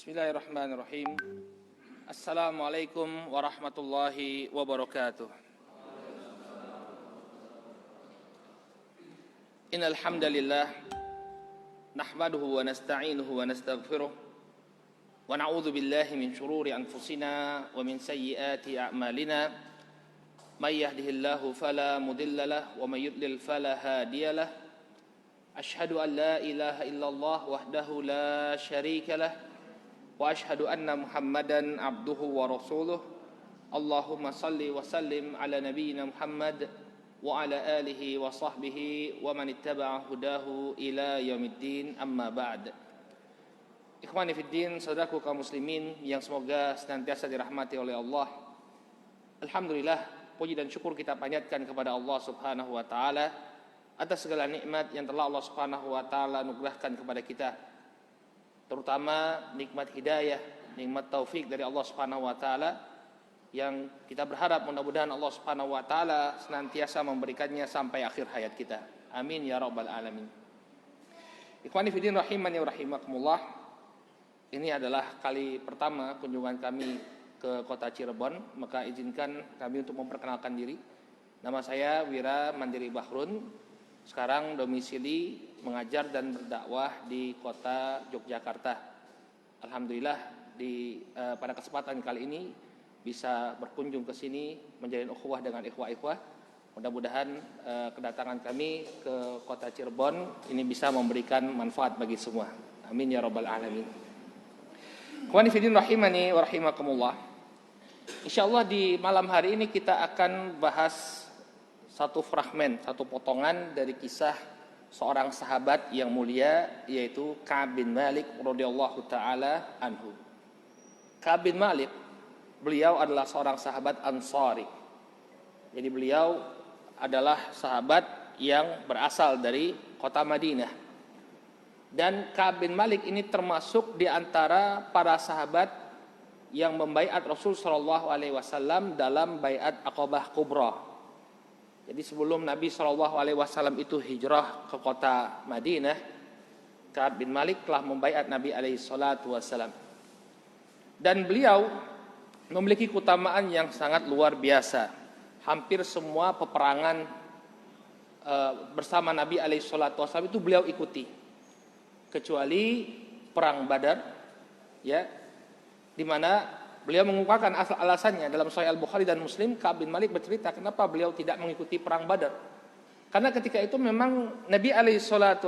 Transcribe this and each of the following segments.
Bismillahirrahmanirrahim. Assalamualaikum warahmatullahi wabarakatuh. Innal hamdalillah nahmaduhu wa nasta'inuhu wa nastaghfiruh wa na'udzu billahi min shururi anfusina wa min sayyiati a'malina. May yahdihillahu fala mudilla lahu wa may yudlil fala hadiya lahu. Asyhadu an la ilaha illallah wahdahu la syarika lahu wa asyhadu anna Muhammadan abduhu wa rasuluh. Allahumma salli wa sallim ala nabiyyina Muhammad wa ala alihi wa sahbihi wa man ittaba'a hudahu ila yaumiddin, amma ba'd. Ikhwani fiddin, saudaraku kaum muslimin yang semoga senantiasa dirahmati oleh Allah. Alhamdulillah, puji dan syukur kita panjatkan kepada Allah Subhanahu wa taala atas segala nikmat yang telah Allah Subhanahu wa taala anugerahkan kepada kita, terutama nikmat hidayah, nikmat taufik dari Allah Subhanahu wa taala yang kita berharap mudah-mudahan Allah Subhanahu wa taala senantiasa memberikannya sampai akhir hayat kita. Amin ya rabbal alamin. Ikhwani fillah rahimani wa rahimakumullah. Ini adalah kali pertama kunjungan kami ke kota Cirebon, maka izinkan kami untuk memperkenalkan diri. Nama saya Wira Mandiri Bahrun. Sekarang domisili mengajar dan berdakwah di kota Yogyakarta. Alhamdulillah pada kesempatan kali ini bisa berkunjung ke sini menjalin ukhuwah dengan ikhwah-ikhwah. Mudah-mudahan kedatangan kami ke kota Cirebon ini bisa memberikan manfaat bagi semua. Amin ya rabbal alamin. Ikhwani fillah rahimani wa rahimakumullah. Insyaallah di malam hari ini kita akan bahas satu fragmen, satu potongan dari kisah seorang sahabat yang mulia, yaitu Ka'ab bin Malik radhiyallahu taala anhu. Ka'ab bin Malik, beliau adalah seorang sahabat Ansari. Jadi beliau adalah sahabat yang berasal dari kota Madinah. Dan Ka'ab bin Malik ini termasuk di antara para sahabat yang membaiat Rasul sallallahu alaihi wasallam dalam baiat Aqabah Kubra. Jadi sebelum Nabi SAW itu hijrah ke kota Madinah, Ka'ab bin Malik telah membaiat Nabi SAW. Dan beliau memiliki keutamaan yang sangat luar biasa. Hampir semua peperangan bersama Nabi SAW itu beliau ikuti, kecuali perang Badar, ya, di mana beliau mengungkapkan alasannya dalam Sahih Al-Bukhari dan Muslim. Ka'ab bin Malik bercerita kenapa beliau tidak mengikuti perang Badar. Karena ketika itu memang Nabi SAW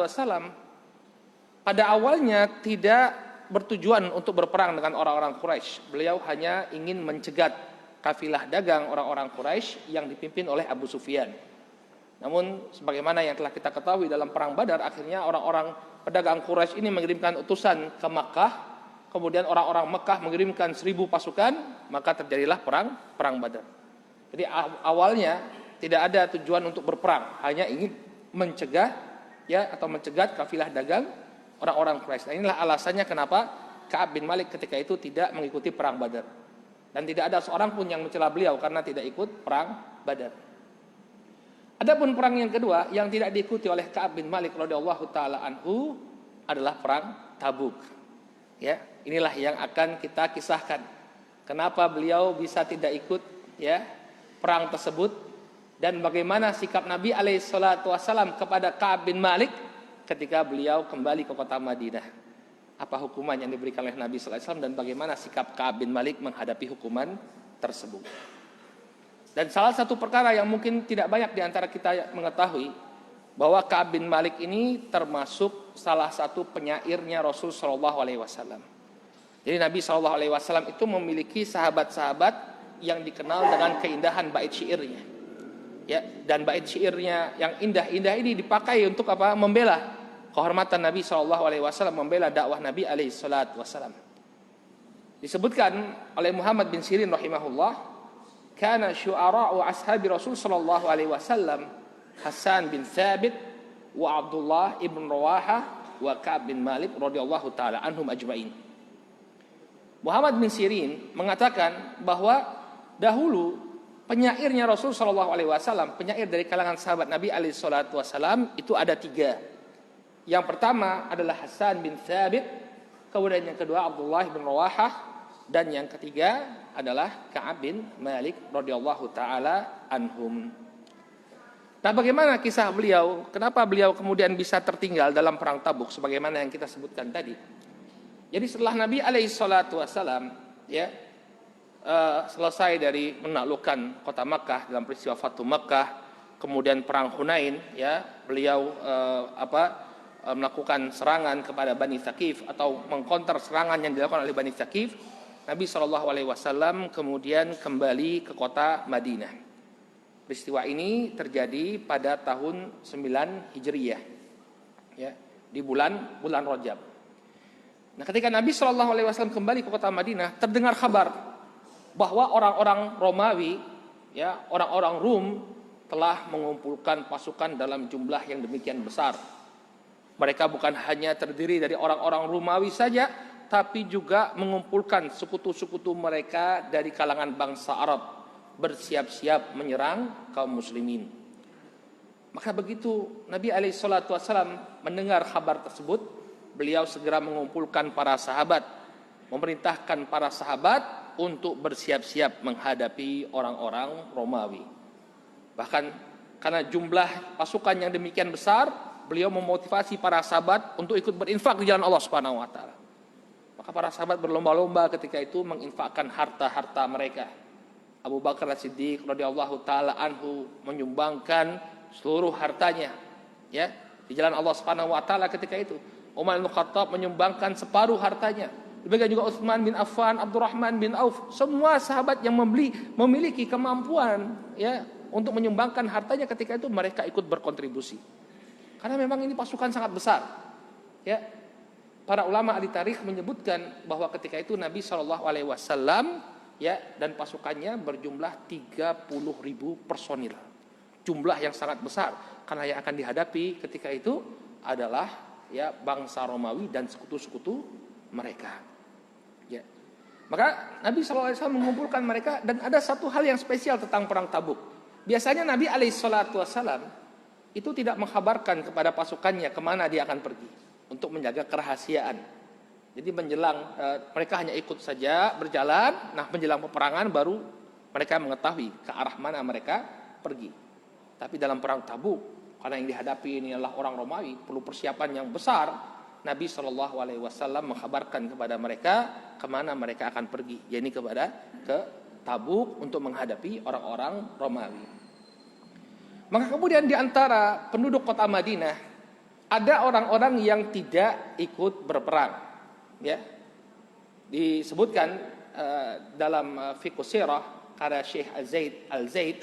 pada awalnya tidak bertujuan untuk berperang dengan orang-orang Quraisy. Beliau hanya ingin mencegat kafilah dagang orang-orang Quraisy yang dipimpin oleh Abu Sufyan. Namun sebagaimana yang telah kita ketahui dalam perang Badar, akhirnya orang-orang pedagang Quraisy ini mengirimkan utusan ke Makkah. Kemudian orang-orang Mekah mengirimkan 1.000 pasukan, maka terjadilah perang Badar. Jadi awalnya tidak ada tujuan untuk berperang, hanya ingin mencegah, ya, atau mencegat kafilah dagang orang-orang Quraisy. Nah, inilah alasannya kenapa Ka'ab bin Malik ketika itu tidak mengikuti perang Badar. Dan tidak ada seorang pun yang mencela beliau karena tidak ikut perang Badar. Adapun perang yang kedua yang tidak diikuti oleh Ka'ab bin Malik radhiyallahu taala anhu adalah perang Tabuk. Ya, inilah yang akan kita kisahkan. Kenapa beliau bisa tidak ikut, ya, perang tersebut, dan bagaimana sikap Nabi SAW kepada Ka'ab bin Malik ketika beliau kembali ke kota Madinah. Apa hukuman yang diberikan oleh Nabi SAW dan bagaimana sikap Ka'ab bin Malik menghadapi hukuman tersebut. Dan salah satu perkara yang mungkin tidak banyak di antara kita mengetahui, bahwa Ka'ab bin Malik ini termasuk salah satu penyairnya Rasul sallallahu alaihi wasallam. Jadi Nabi sallallahu alaihi wasallam itu memiliki sahabat-sahabat yang dikenal dengan keindahan bait syairnya. Ya, dan bait syairnya yang indah-indah ini dipakai untuk apa? Membela kehormatan Nabi sallallahu alaihi wasallam, membela dakwah Nabi alaihi salatu wasallam. Disebutkan oleh Muhammad bin Sirin rahimahullah, kana syu'ara'u ashabi Rasul sallallahu alaihi wasallam Hasan bin Thabit wa Abdullah ibn Rawaha wa Ka'ab bin Malik radhiyallahu taala anhum ajma'in. Muhammad bin Sirin mengatakan bahwa dahulu penyairnya Rasul sallallahu alaihi wasallam, penyair dari kalangan sahabat Nabi alaihi salatu wasallam itu ada 3. Yang pertama adalah Hasan bin Thabit, kemudian yang kedua Abdullah bin Rawahah, dan yang ketiga adalah Ka'ab bin Malik radhiyallahu taala anhum. Nah, bagaimana kisah beliau? Kenapa beliau kemudian bisa tertinggal dalam perang Tabuk sebagaimana yang kita sebutkan tadi? Jadi setelah Nabi alaihi salatu wasallam selesai dari menaklukkan kota Makkah dalam peristiwa Fatu Makkah, kemudian perang Hunain, beliau melakukan serangan kepada Bani Thaqif atau mengkonter serangan yang dilakukan oleh Bani Thaqif. Nabi SAW kemudian kembali ke kota Madinah. Peristiwa ini terjadi pada tahun 9 Hijriyah, di bulan Rajab. Nah, ketika Nabi SAW kembali ke kota Madinah, terdengar kabar bahwa orang-orang Romawi, orang-orang Rum telah mengumpulkan pasukan dalam jumlah yang demikian besar. Mereka bukan hanya terdiri dari orang-orang Romawi saja, tapi juga mengumpulkan sekutu-sekutu mereka dari kalangan bangsa Arab, bersiap-siap menyerang kaum muslimin. Maka begitu Nabi SAW mendengar kabar tersebut, beliau segera mengumpulkan para sahabat, memerintahkan para sahabat untuk bersiap-siap menghadapi orang-orang Romawi. Bahkan karena jumlah pasukan yang demikian besar, beliau memotivasi para sahabat untuk ikut berinfak di jalan Allah Subhanahu wa taala. Maka para sahabat berlomba-lomba ketika itu menginfakkan harta-harta mereka. Abu Bakar As-Siddiq radhiyallahu taala anhu menyumbangkan seluruh hartanya, di jalan Allah Subhanahu wa taala ketika itu. Umar bin Khattab menyumbangkan separuh hartanya. Demikian juga Utsman bin Affan, Abdurrahman bin Auf, semua sahabat yang memiliki kemampuan untuk menyumbangkan hartanya ketika itu mereka ikut berkontribusi. Karena memang ini pasukan sangat besar. Para ulama ahli tarikh menyebutkan bahwa ketika itu Nabi SAW dan pasukannya berjumlah 30.000 personil. Jumlah yang sangat besar, karena yang akan dihadapi ketika itu adalah bangsa Romawi dan sekutu-sekutu mereka. Maka Nabi SAW mengumpulkan mereka, dan ada satu hal yang spesial tentang perang Tabuk. Biasanya Nabi SAW itu tidak mengkabarkan kepada pasukannya kemana dia akan pergi untuk menjaga kerahasiaan. Jadi menjelang mereka hanya ikut saja berjalan. Nah, menjelang peperangan baru mereka mengetahui ke arah mana mereka pergi. Tapi dalam perang Tabuk, karena yang dihadapi ini adalah orang Romawi, perlu persiapan yang besar. Nabi SAW mengkabarkan kepada mereka kemana mereka akan pergi, yaitu ke Tabuk untuk menghadapi orang-orang Romawi. Maka kemudian di antara penduduk kota Madinah ada orang-orang yang tidak ikut berperang. Disebutkan dalam fiqh sirah karya Syekh Al-Zaid,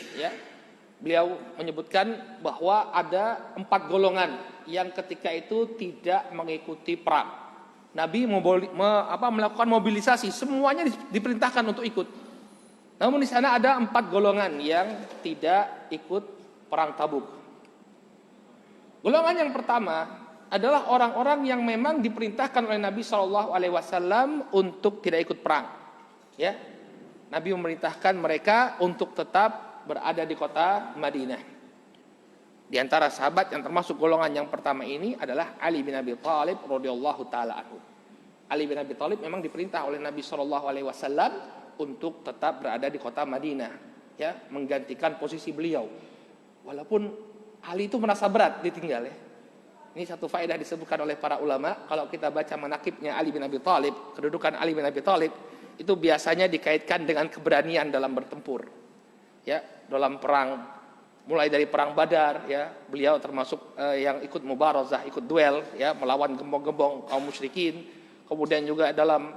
beliau menyebutkan bahwa ada 4 golongan yang ketika itu tidak mengikuti perang. Nabi melakukan mobilisasi, semuanya diperintahkan untuk ikut. Namun di sana ada 4 golongan yang tidak ikut perang Tabuk. Golongan yang pertama adalah orang-orang yang memang diperintahkan oleh Nabi SAW untuk tidak ikut perang. Nabi memerintahkan mereka untuk tetap berada di kota Madinah. Di antara sahabat yang termasuk golongan yang pertama ini adalah Ali bin Abi Thalib radhiyallahu taala anhu. Ali bin Abi Thalib memang diperintah oleh Nabi SAW untuk tetap berada di kota Madinah, menggantikan posisi beliau. Walaupun Ali itu merasa berat ditinggal. Ini satu faedah disebutkan oleh para ulama. Kalau kita baca manaqibnya Ali bin Abi Thalib, kedudukan Ali bin Abi Thalib itu biasanya dikaitkan dengan keberanian dalam bertempur. Dalam perang, mulai dari perang Badar, beliau termasuk yang ikut mubarazah, ikut duel, melawan gembong-gembong kaum musyrikin. Kemudian juga dalam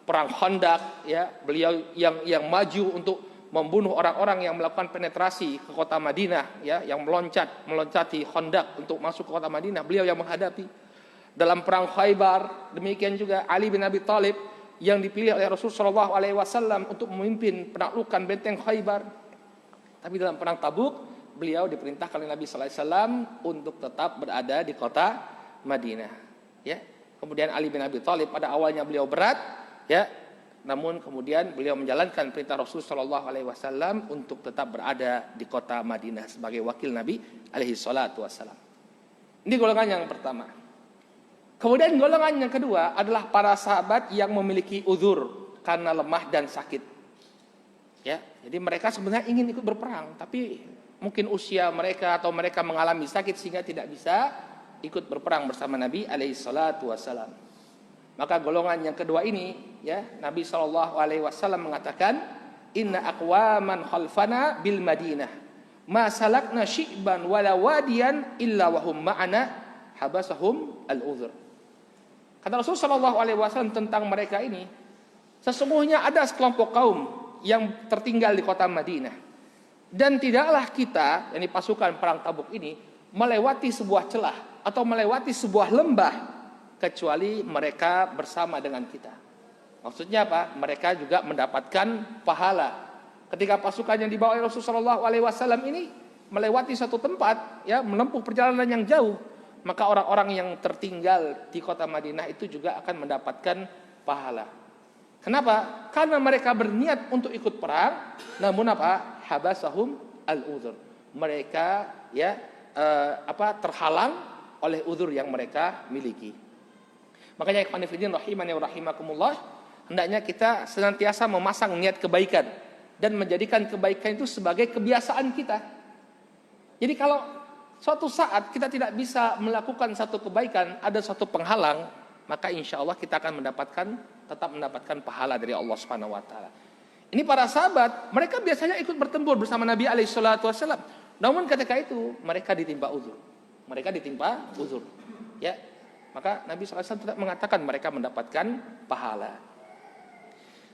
perang Khandaq, beliau yang maju untuk membunuh orang-orang yang melakukan penetrasi ke kota Madinah, yang meloncati Khandaq untuk masuk ke kota Madinah, beliau yang menghadapi. Dalam perang Khaybar, demikian juga Ali bin Abi Thalib yang dipilih oleh Rasulullah SAW untuk memimpin penaklukan benteng Khaybar. Tapi dalam perang Tabuk, beliau diperintahkan oleh Nabi SAW untuk tetap berada di kota Madinah. Kemudian Ali bin Abi Thalib pada awalnya beliau berat, namun kemudian beliau menjalankan perintah Rasulullah SAW untuk tetap berada di kota Madinah sebagai wakil Nabi alaihi salatu wassalam. Ini golongan yang pertama. Kemudian golongan yang kedua adalah para sahabat yang memiliki uzur karena lemah dan sakit. Ya, jadi mereka sebenarnya ingin ikut berperang, tapi mungkin usia mereka atau mereka mengalami sakit sehingga tidak bisa ikut berperang bersama Nabi alaihi salatu wasallam. Maka golongan yang kedua ini, ya, Nabi sallallahu alaihi wasallam mengatakan, "Inna aqwaman khalfana bil Madinah, ma salakna syi'ban wala wadiyan illa wa hum ma'ana habasahum al-uzur." Kata Rasul sallallahu alaihi wasallam tentang mereka ini, sesungguhnya ada sekelompok kaum yang tertinggal di kota Madinah, dan tidaklah kita, yakni pasukan perang Tabuk ini, melewati sebuah celah atau melewati sebuah lembah kecuali mereka bersama dengan kita. Maksudnya apa? Mereka juga mendapatkan pahala. Ketika pasukan yang dibawa oleh Rasulullah SAW ini melewati satu tempat, ya, menempuh perjalanan yang jauh, maka orang-orang yang tertinggal di kota Madinah itu juga akan mendapatkan pahala. Kenapa? Karena mereka berniat untuk ikut perang, namun apa? Habasahum al-uzur. Mereka, ya, terhalang oleh uzur yang mereka miliki. Makanya ikhwan fillah rahimani wa rahimakumullah, hendaknya kita senantiasa memasang niat kebaikan dan menjadikan kebaikan itu sebagai kebiasaan kita. Jadi kalau suatu saat kita tidak bisa melakukan satu kebaikan, ada suatu penghalang, maka insya Allah kita akan tetap mendapatkan pahala dari Allah Subhanahu Wa Taala. Ini para sahabat, mereka biasanya ikut bertempur bersama Nabi alaihi salatu wasallam. Namun ketika itu mereka ditimpa uzur. Ya, maka Nabi SAW tetap mengatakan mereka mendapatkan pahala.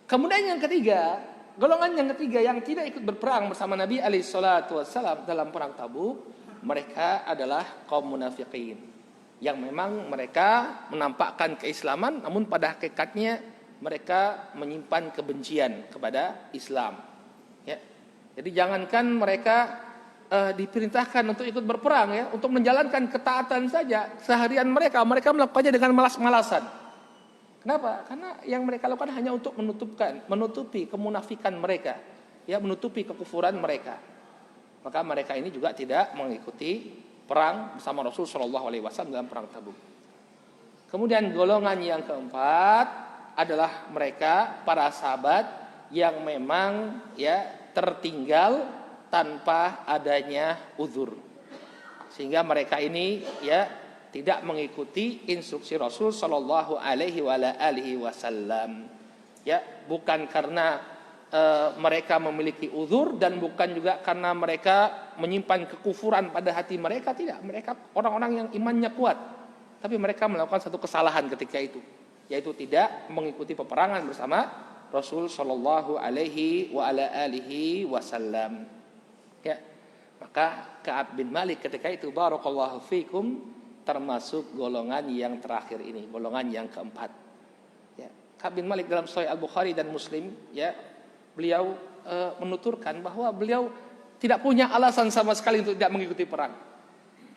Kemudian yang ketiga, golongan yang ketiga yang tidak ikut berperang bersama Nabi alaihi salatu wasallam dalam perang Tabuk, mereka adalah kaum munafiqin. Yang memang mereka menampakkan keislaman, namun pada hakikatnya mereka menyimpan kebencian kepada Islam. Ya. Jadi jangankan mereka diperintahkan untuk ikut berperang, ya, untuk menjalankan ketaatan saja, seharian mereka melakukannya dengan malas-malasan. Kenapa? Karena yang mereka lakukan hanya untuk menutupi kemunafikan mereka, ya, menutupi kekufuran mereka. Maka mereka ini juga tidak mengikuti perang bersama Rasul Shallallahu Alaihi Wasallam dalam perang Tabuk. Kemudian golongan yang keempat adalah mereka para sahabat yang memang, ya, tertinggal tanpa adanya uzur, sehingga mereka ini, ya, tidak mengikuti instruksi Rasul Shallallahu Alaihi Wasallam. Ya, bukan karena mereka memiliki uzur dan bukan juga karena mereka menyimpan kekufuran pada hati mereka, tidak. Mereka orang-orang yang imannya kuat, tapi mereka melakukan satu kesalahan ketika itu, yaitu tidak mengikuti peperangan bersama Rasul Shallallahu Alaihi Wasallam. Ya, maka Ka'ab bin Malik ketika itu, barakallahu fikum, termasuk golongan yang terakhir ini, golongan yang keempat. Ya, Ka'ab bin Malik dalam Sahih Al-Bukhari dan Muslim, ya, beliau menuturkan bahwa beliau tidak punya alasan sama sekali untuk tidak mengikuti perang.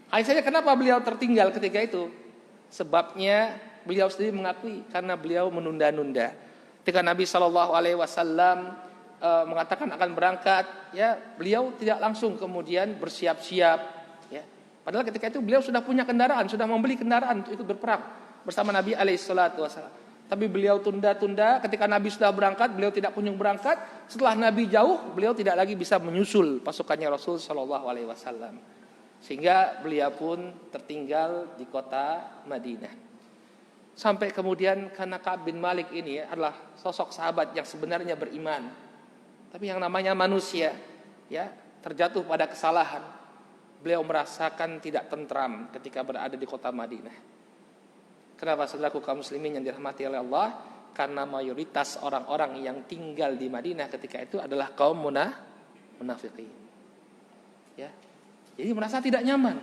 Hanya saja kenapa beliau tertinggal ketika itu? Sebabnya beliau sendiri mengakui karena beliau menunda-nunda. Ketika Nabi Shallallahu Alaihi Wasallam mengatakan akan berangkat, ya, beliau tidak langsung kemudian bersiap-siap. Ya. Padahal ketika itu beliau sudah punya kendaraan, sudah membeli kendaraan untuk ikut berperang bersama Nabi Alaihi Wasallam. Tapi beliau tunda-tunda. Ketika Nabi sudah berangkat, beliau tidak kunjung berangkat. Setelah Nabi jauh, beliau tidak lagi bisa menyusul pasukannya Rasul Shallallahu Alaihi Wasallam, sehingga beliau pun tertinggal di kota Madinah. Sampai kemudian karena Ka'ab bin Malik ini adalah sosok sahabat yang sebenarnya beriman, tapi yang namanya manusia, ya, terjatuh pada kesalahan. Beliau merasakan tidak tentram ketika berada di kota Madinah. Kenapa, saudaraku kaum muslimin yang dirahmati oleh Allah? Karena mayoritas orang-orang yang tinggal di Madinah ketika itu adalah kaum munafiqin. Ya. Jadi merasa tidak nyaman.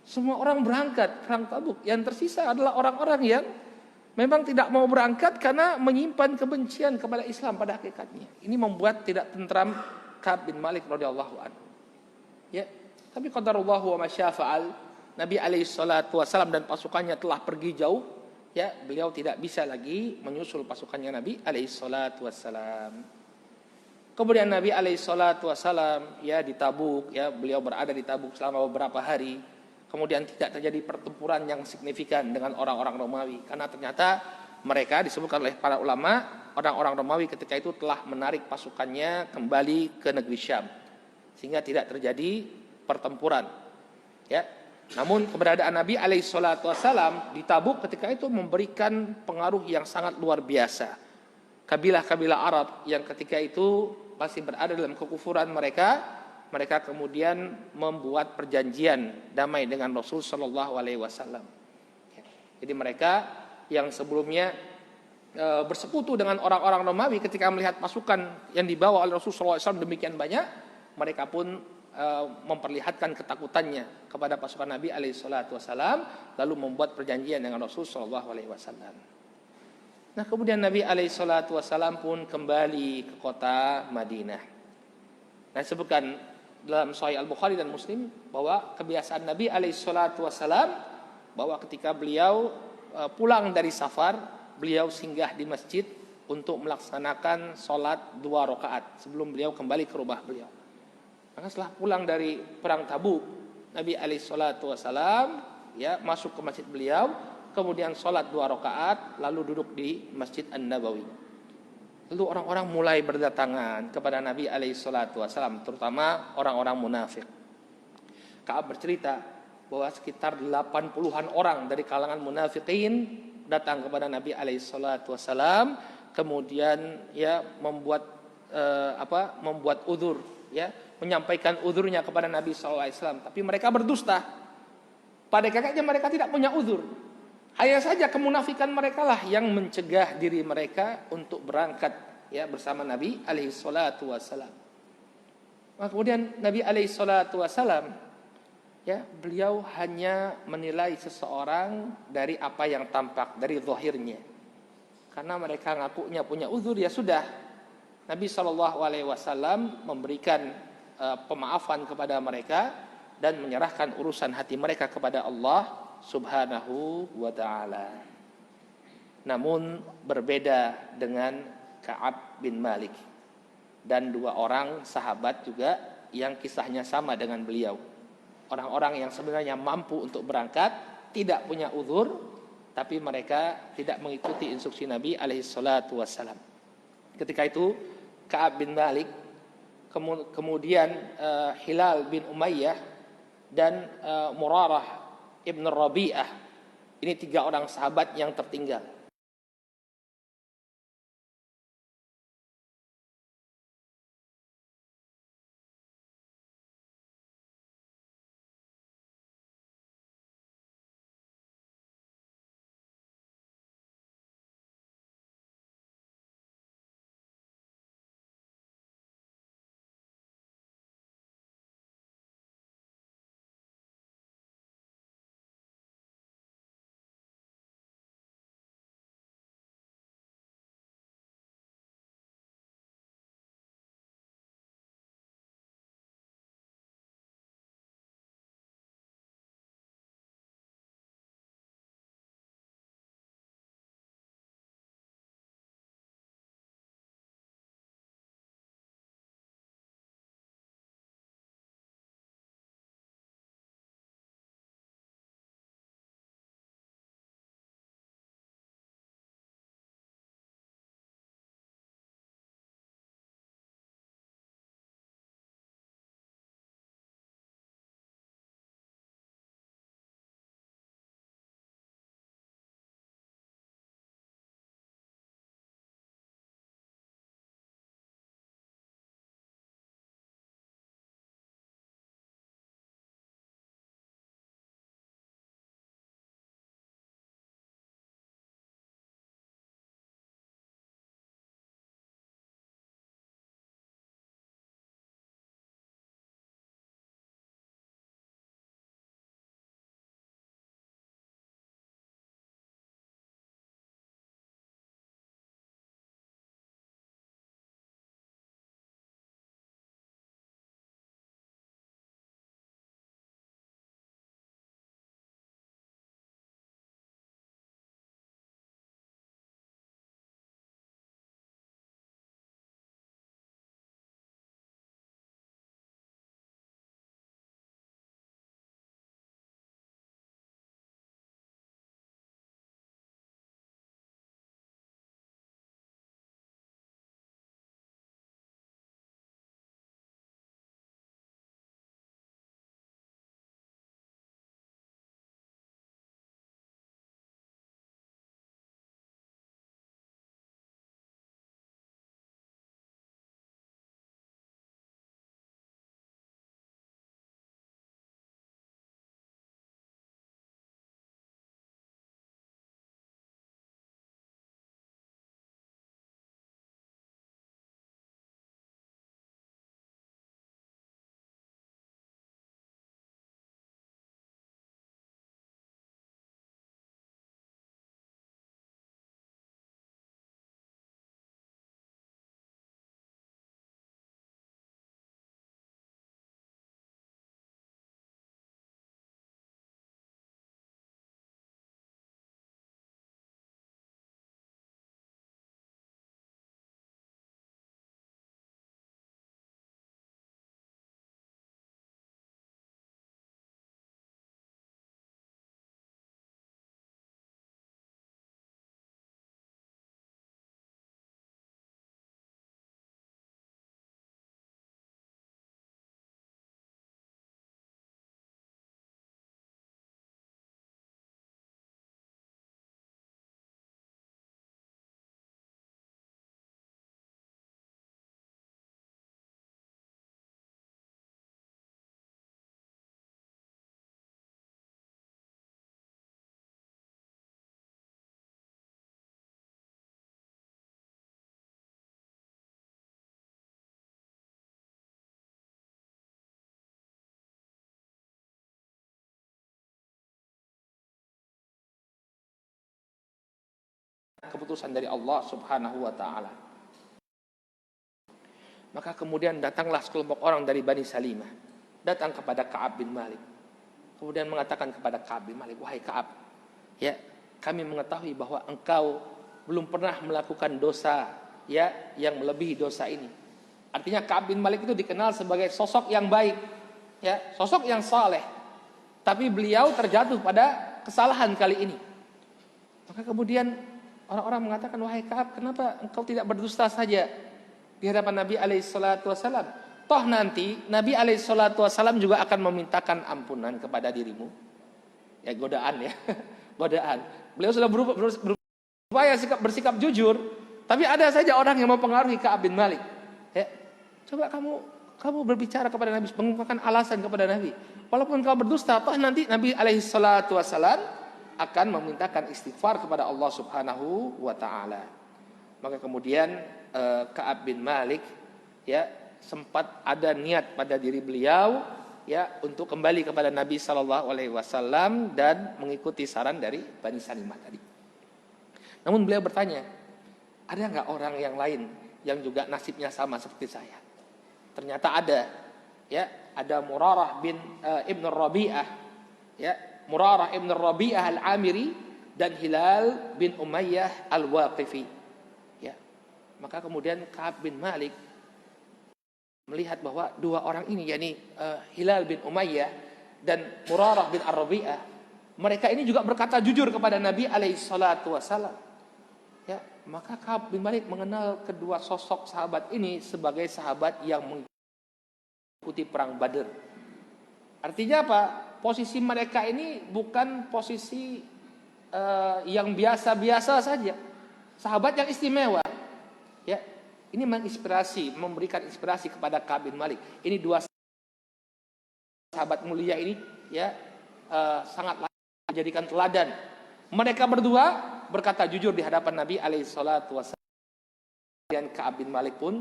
Semua orang berangkat perang Tabuk. Yang tersisa adalah orang-orang yang memang tidak mau berangkat karena menyimpan kebencian kepada Islam pada hakikatnya. Ini membuat tidak tentram Ka'ab bin Malik radhiyallahu anhu. Ya. Tapi qadarullah wa masyafa'al. Nabi alaihi salatu wasallam dan pasukannya telah pergi jauh, ya, beliau tidak bisa lagi menyusul pasukannya Nabi alaihi salatu wasallam. Kemudian Nabi alaihi salatu wasallam, ya, di Tabuk, ya, beliau berada di Tabuk selama beberapa hari. kemudian tidak terjadi pertempuran yang signifikan dengan orang-orang Romawi, karena ternyata mereka disebutkan oleh para ulama, orang-orang Romawi ketika itu telah menarik pasukannya kembali ke negeri Syam, sehingga tidak terjadi pertempuran. Ya, namun keberadaan Nabi alaihissalam di Tabuk ketika itu memberikan pengaruh yang sangat luar biasa. Kabilah-kabilah Arab yang ketika itu masih berada dalam kekufuran mereka kemudian membuat perjanjian damai dengan Rasul Shallallahu Alaihi Wasallam. Jadi mereka yang sebelumnya bersekutu dengan orang-orang Romawi, ketika melihat pasukan yang dibawa oleh Rasul Shallallahu Alaihi Wasallam demikian banyak, mereka pun memperlihatkan ketakutannya kepada pasukan Nabi Alaihissalam, lalu membuat perjanjian dengan Rasul Shallallahu Alaihi Wasallam. Nah, kemudian Nabi Alaihissalam pun kembali ke kota Madinah. Nah, disebutkan dalam Sahih Al-Bukhari dan Muslim bahwa kebiasaan Nabi Alaihissalam bahwa ketika beliau pulang dari safar, beliau singgah di masjid untuk melaksanakan sholat 2 rakaat sebelum beliau kembali ke rumah beliau. Maka setelah pulang dari perang Tabuk, Nabi Alaihissalam masuk ke masjid beliau, kemudian sholat 2 rakaat, lalu duduk di Masjid An-Nabawi. Lalu orang-orang mulai berdatangan kepada Nabi Alaihissalam, terutama orang-orang munafik. Ka'ab bercerita bahwa sekitar 80-an orang dari kalangan munafikin datang kepada Nabi Alaihissalam, kemudian membuat udzur, menyampaikan udzurnya kepada Nabi SAW. Tapi mereka berdusta. Pada hakikatnya mereka tidak punya udzur. Hanya saja kemunafikan mereka lah yang mencegah diri mereka untuk berangkat bersama Nabi Alaihissalam. Maka kemudian Nabi Alaihissalam beliau hanya menilai seseorang dari apa yang tampak, dari zahirnya. Karena mereka ngakunya punya uzur, ya sudah. Nabi SAW memberikan pemaafan kepada mereka dan menyerahkan urusan hati mereka kepada Allah Subhanahu wa ta'ala. Namun berbeda dengan Ka'ab bin Malik dan 2 orang sahabat juga yang kisahnya sama dengan beliau. Orang-orang yang sebenarnya mampu untuk berangkat, tidak punya uzur, tapi mereka tidak mengikuti instruksi Nabi alaihissalam. Ketika itu Ka'ab bin Malik, kemudian Hilal bin Umayyah dan Murarah Ibn Rabi'ah, ini 3 orang sahabat yang tertinggal. keputusan dari Allah Subhanahu wa taala. Maka kemudian datanglah sekelompok orang dari Bani Salimah, datang kepada Ka'ab bin Malik. Kemudian mengatakan kepada Ka'ab bin Malik, "Wahai Ka'ab, ya, kami mengetahui bahwa engkau belum pernah melakukan dosa, ya, yang melebihi dosa ini." Artinya Ka'ab bin Malik itu dikenal sebagai sosok yang baik, ya, sosok yang saleh. Tapi beliau terjatuh pada kesalahan kali ini. Maka kemudian orang-orang mengatakan, "Wahai Ka'ab, kenapa engkau tidak berdusta saja di hadapan Nabi alaihissalam? Toh nanti Nabi alaihissalam juga akan memintakan ampunan kepada dirimu." Ya, godaan ya. Godaan. Beliau sudah berupaya bersikap jujur, tapi ada saja orang yang mempengaruhi Ka'ab bin Malik. Ya, coba kamu berbicara kepada Nabi, mengungkapkan alasan kepada Nabi. Walaupun kau berdusta, toh nanti Nabi alaihissalam akan memintakan istighfar kepada Allah Subhanahu wa taala. Maka kemudian Ka'ab bin Malik, ya, sempat ada niat pada diri beliau, ya, untuk kembali kepada Nabi sallallahu alaihi wasallam dan mengikuti saran dari Bani Salimah tadi. Namun beliau bertanya, ada enggak orang yang lain yang juga nasibnya sama seperti saya? Ternyata ada, ya, ada Murarah bin Ibn Rabi'ah, ya, Murarah ibn Rabi'ah al-Amiri dan Hilal bin Umayyah al-Waqifi. Ya. Maka kemudian Ka'ab bin Malik melihat bahwa dua orang ini, yakni Hilal bin Umayyah dan Murarah bin Ar-Rabi'ah, mereka ini juga berkata jujur kepada Nabi alaihissalatu wassalam. Ya, maka Ka'ab bin Malik mengenal kedua sosok sahabat ini sebagai sahabat yang mengikuti perang Badr. Artinya apa? Posisi mereka ini bukan posisi yang biasa-biasa saja. Sahabat yang istimewa. Ya, ini menginspirasi, memberikan inspirasi kepada Ka'ab bin Malik. Ini dua sahabat mulia ini, ya, sangat menjadikan teladan. Mereka berdua berkata jujur di hadapan Nabi alaihissalatu wassalam. Dan Ka'ab bin Malik pun,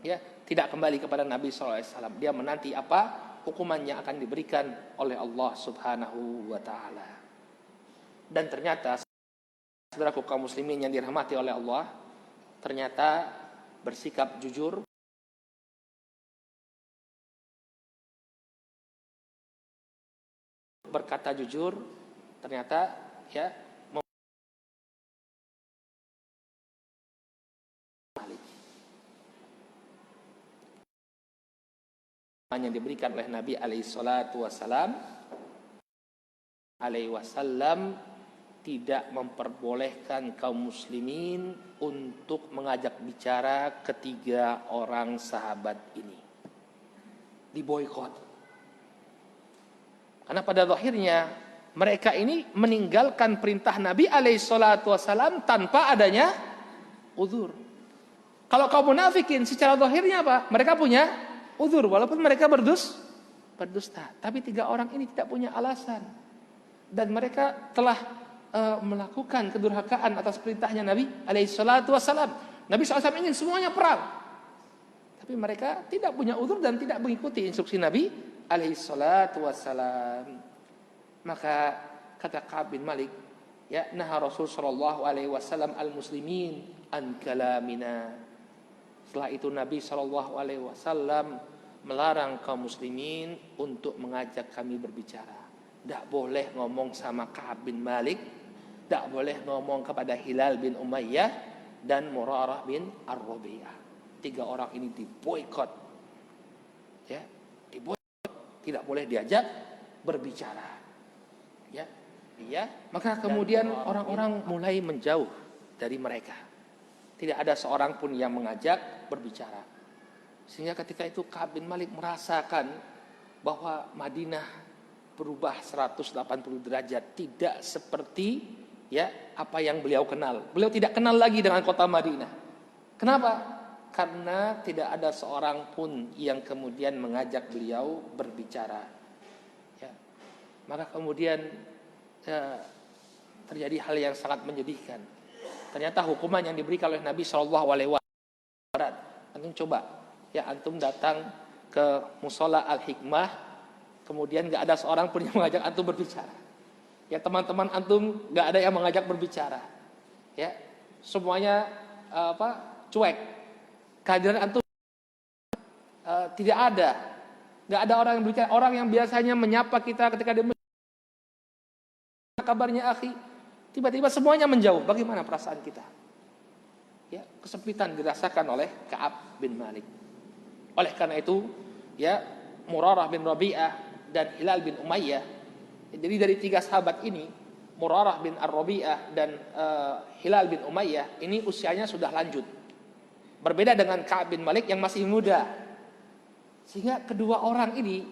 ya, tidak kembali kepada Nabi sallallahu alaihi wasallam. Dia menanti apa hukuman yang akan diberikan oleh Allah Subhanahu wa taala. Dan ternyata saudaraku kaum muslimin yang dirahmati oleh Allah, ternyata bersikap jujur, berkata jujur, ternyata, ya, yang diberikan oleh Nabi alaihissalatu wassalam tidak memperbolehkan kaum muslimin untuk mengajak bicara ketiga orang sahabat ini. Diboikot. Karena pada zahirnya mereka ini meninggalkan perintah Nabi alaihissalatu wassalam tanpa adanya uzur. Kalau kaum munafikin secara zahirnya apa? Mereka punya uzur walaupun mereka berdusta. Tapi tiga orang ini tidak punya alasan. Dan mereka telah melakukan kedurhakaan atas perintahnya Nabi alaihissalatu wassalam. Nabi SAW ingin semuanya perang. Tapi mereka tidak punya uzur dan tidak mengikuti instruksi Nabi alaihissalatu wassalam. Maka kata Ka'ab bin Malik, ya, naha Rasul sallallahu alaihi wasallam al-muslimin an kalamina. Setelah itu Nabi sallallahu alaihi wasallam melarang kaum muslimin untuk mengajak kami berbicara. Tidak boleh ngomong sama Ka'ab bin Malik, tidak boleh ngomong kepada Hilal bin Umayyah dan Murarah bin Ar-Rabi'ah. Tiga orang ini diboikot. Ya, diboikot, tidak boleh diajak berbicara. Ya, maka kemudian orang-orang mulai menjauh dari mereka. Tidak ada seorang pun yang mengajak berbicara. Sehingga ketika itu Ka'ab bin Malik merasakan bahwa Madinah berubah 180 derajat, tidak seperti, ya, apa yang beliau kenal. Beliau tidak kenal lagi dengan kota Madinah. Kenapa? Karena tidak ada seorang pun yang kemudian mengajak beliau berbicara. Ya. Maka kemudian terjadi hal yang sangat menyedihkan. Ternyata hukuman yang diberikan oleh Nabi Shallallahu Alaihi Wasallam. Antum coba, ya, antum datang ke musola Al-Hikmah, kemudian nggak ada seorang pun yang mengajak antum berbicara. Ya, teman-teman antum nggak ada yang mengajak berbicara. Ya, semuanya cuek. Kehadiran antum tidak ada. Nggak ada orang yang berbicara. Orang yang biasanya menyapa kita ketika dia kabarnya akhi, tiba-tiba semuanya menjauh. Bagaimana perasaan kita? Ya, kesempitan dirasakan oleh Ka'ab bin Malik. Oleh karena itu, ya, Murarah bin Rabi'ah dan Hilal bin Umayyah. Jadi dari 3 sahabat ini, Murarah bin Ar-Rabi'ah dan Hilal bin Umayyah, ini usianya sudah lanjut. Berbeda dengan Ka'ab bin Malik yang masih muda. Sehingga kedua orang ini,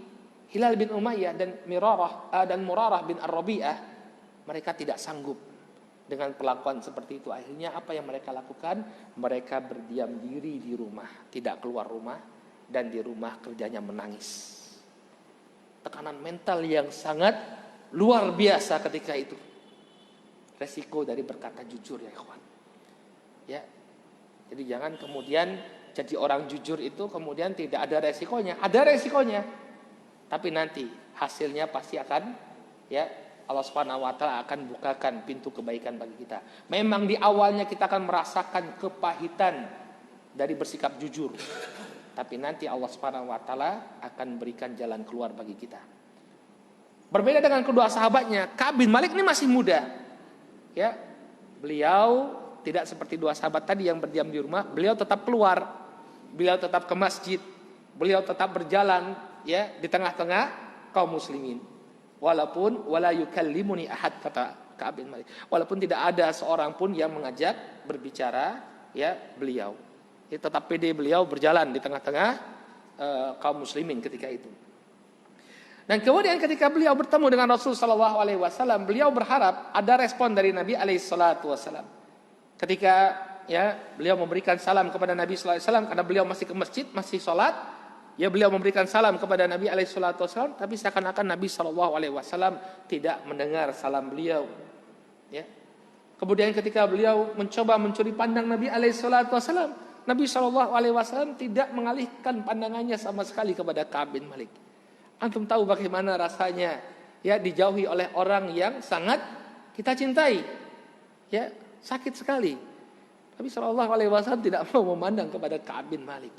Hilal bin Umayyah dan Murarah bin Ar-Rabi'ah, mereka tidak sanggup dengan perlakuan seperti itu. Akhirnya apa yang mereka lakukan? Mereka berdiam diri di rumah, tidak keluar rumah, dan di rumah kerjanya menangis. Tekanan mental yang sangat luar biasa ketika itu. Resiko dari berkata jujur ya ikhwan. Ya. Jadi jangan kemudian jadi orang jujur itu kemudian tidak ada resikonya. Ada resikonya. Tapi nanti hasilnya pasti akan, ya, Allah Subhanahu wa taala akan bukakan pintu kebaikan bagi kita. Memang di awalnya kita akan merasakan kepahitan dari bersikap jujur. Tapi nanti Allah Subhanahu wa taala akan berikan jalan keluar bagi kita. Berbeda dengan kedua sahabatnya, Ka'ab bin Malik ini masih muda. Ya. Beliau tidak seperti 2 sahabat tadi yang berdiam di rumah, beliau tetap keluar. Beliau tetap ke masjid, beliau tetap berjalan, ya, di tengah-tengah kaum muslimin. Walaupun wala yukallimuni ahad, kata Ka'ab bin Malik. Walaupun tidak ada seorang pun yang mengajak berbicara, ya, beliau. Ya, tetap pede beliau berjalan di tengah-tengah kaum muslimin ketika itu. Dan kemudian ketika beliau bertemu dengan Rasul sallallahu alaihi wasallam, beliau berharap ada respon dari Nabi alaihi salatu wasallam. Ketika, ya, beliau memberikan salam kepada Nabi sallallahu alaihi wasallam karena beliau masih ke masjid, masih sholat, ya, beliau memberikan salam kepada Nabi alaihi salatu wasallam, tapi seakan-akan Nabi sallallahu alaihi wasallam tidak mendengar salam beliau. Ya. Kemudian ketika beliau mencoba mencuri pandang Nabi alaihi salatu wasallam, Nabi sallallahu alaihi wasallam tidak mengalihkan pandangannya sama sekali kepada Ka'ab bin Malik. Antum tahu bagaimana rasanya, ya, dijauhi oleh orang yang sangat kita cintai. Ya, sakit sekali. Nabi Shallallahu Alaihi Wasallam tidak mau memandang kepada Ka'ab bin Malik,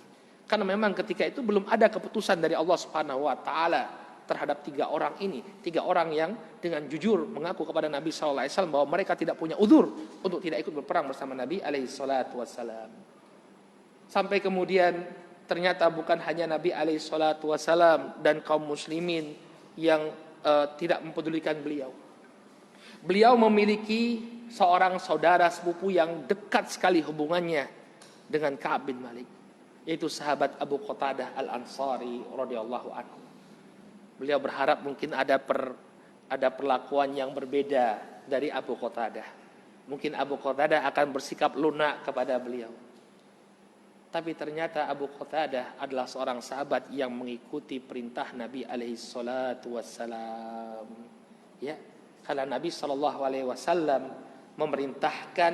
karena memang ketika itu belum ada keputusan dari Allah Subhanahu Wa Taala terhadap 3 orang ini, 3 orang yang dengan jujur mengaku kepada Nabi Shallallahu Alaihi Wasallam bahwa mereka tidak punya uzur untuk tidak ikut berperang bersama Nabi Alaihi Wasallam. Sampai kemudian ternyata bukan hanya Nabi Alaihi Wasallam dan kaum muslimin yang tidak mempedulikan beliau. Beliau memiliki seorang saudara sepupu yang dekat sekali hubungannya dengan Ka'ab bin Malik, yaitu sahabat Abu Qatadah Al-Ansari radhiyallahu anhu. Beliau berharap mungkin ada perlakuan yang berbeda dari Abu Qatadah. Mungkin Abu Qatadah akan bersikap lunak kepada beliau. Tapi ternyata Abu Qatadah adalah seorang sahabat yang mengikuti perintah Nabi alaihi salatu wassalam. Ya, karena Nabi sallallahu alaihi wasallam memerintahkan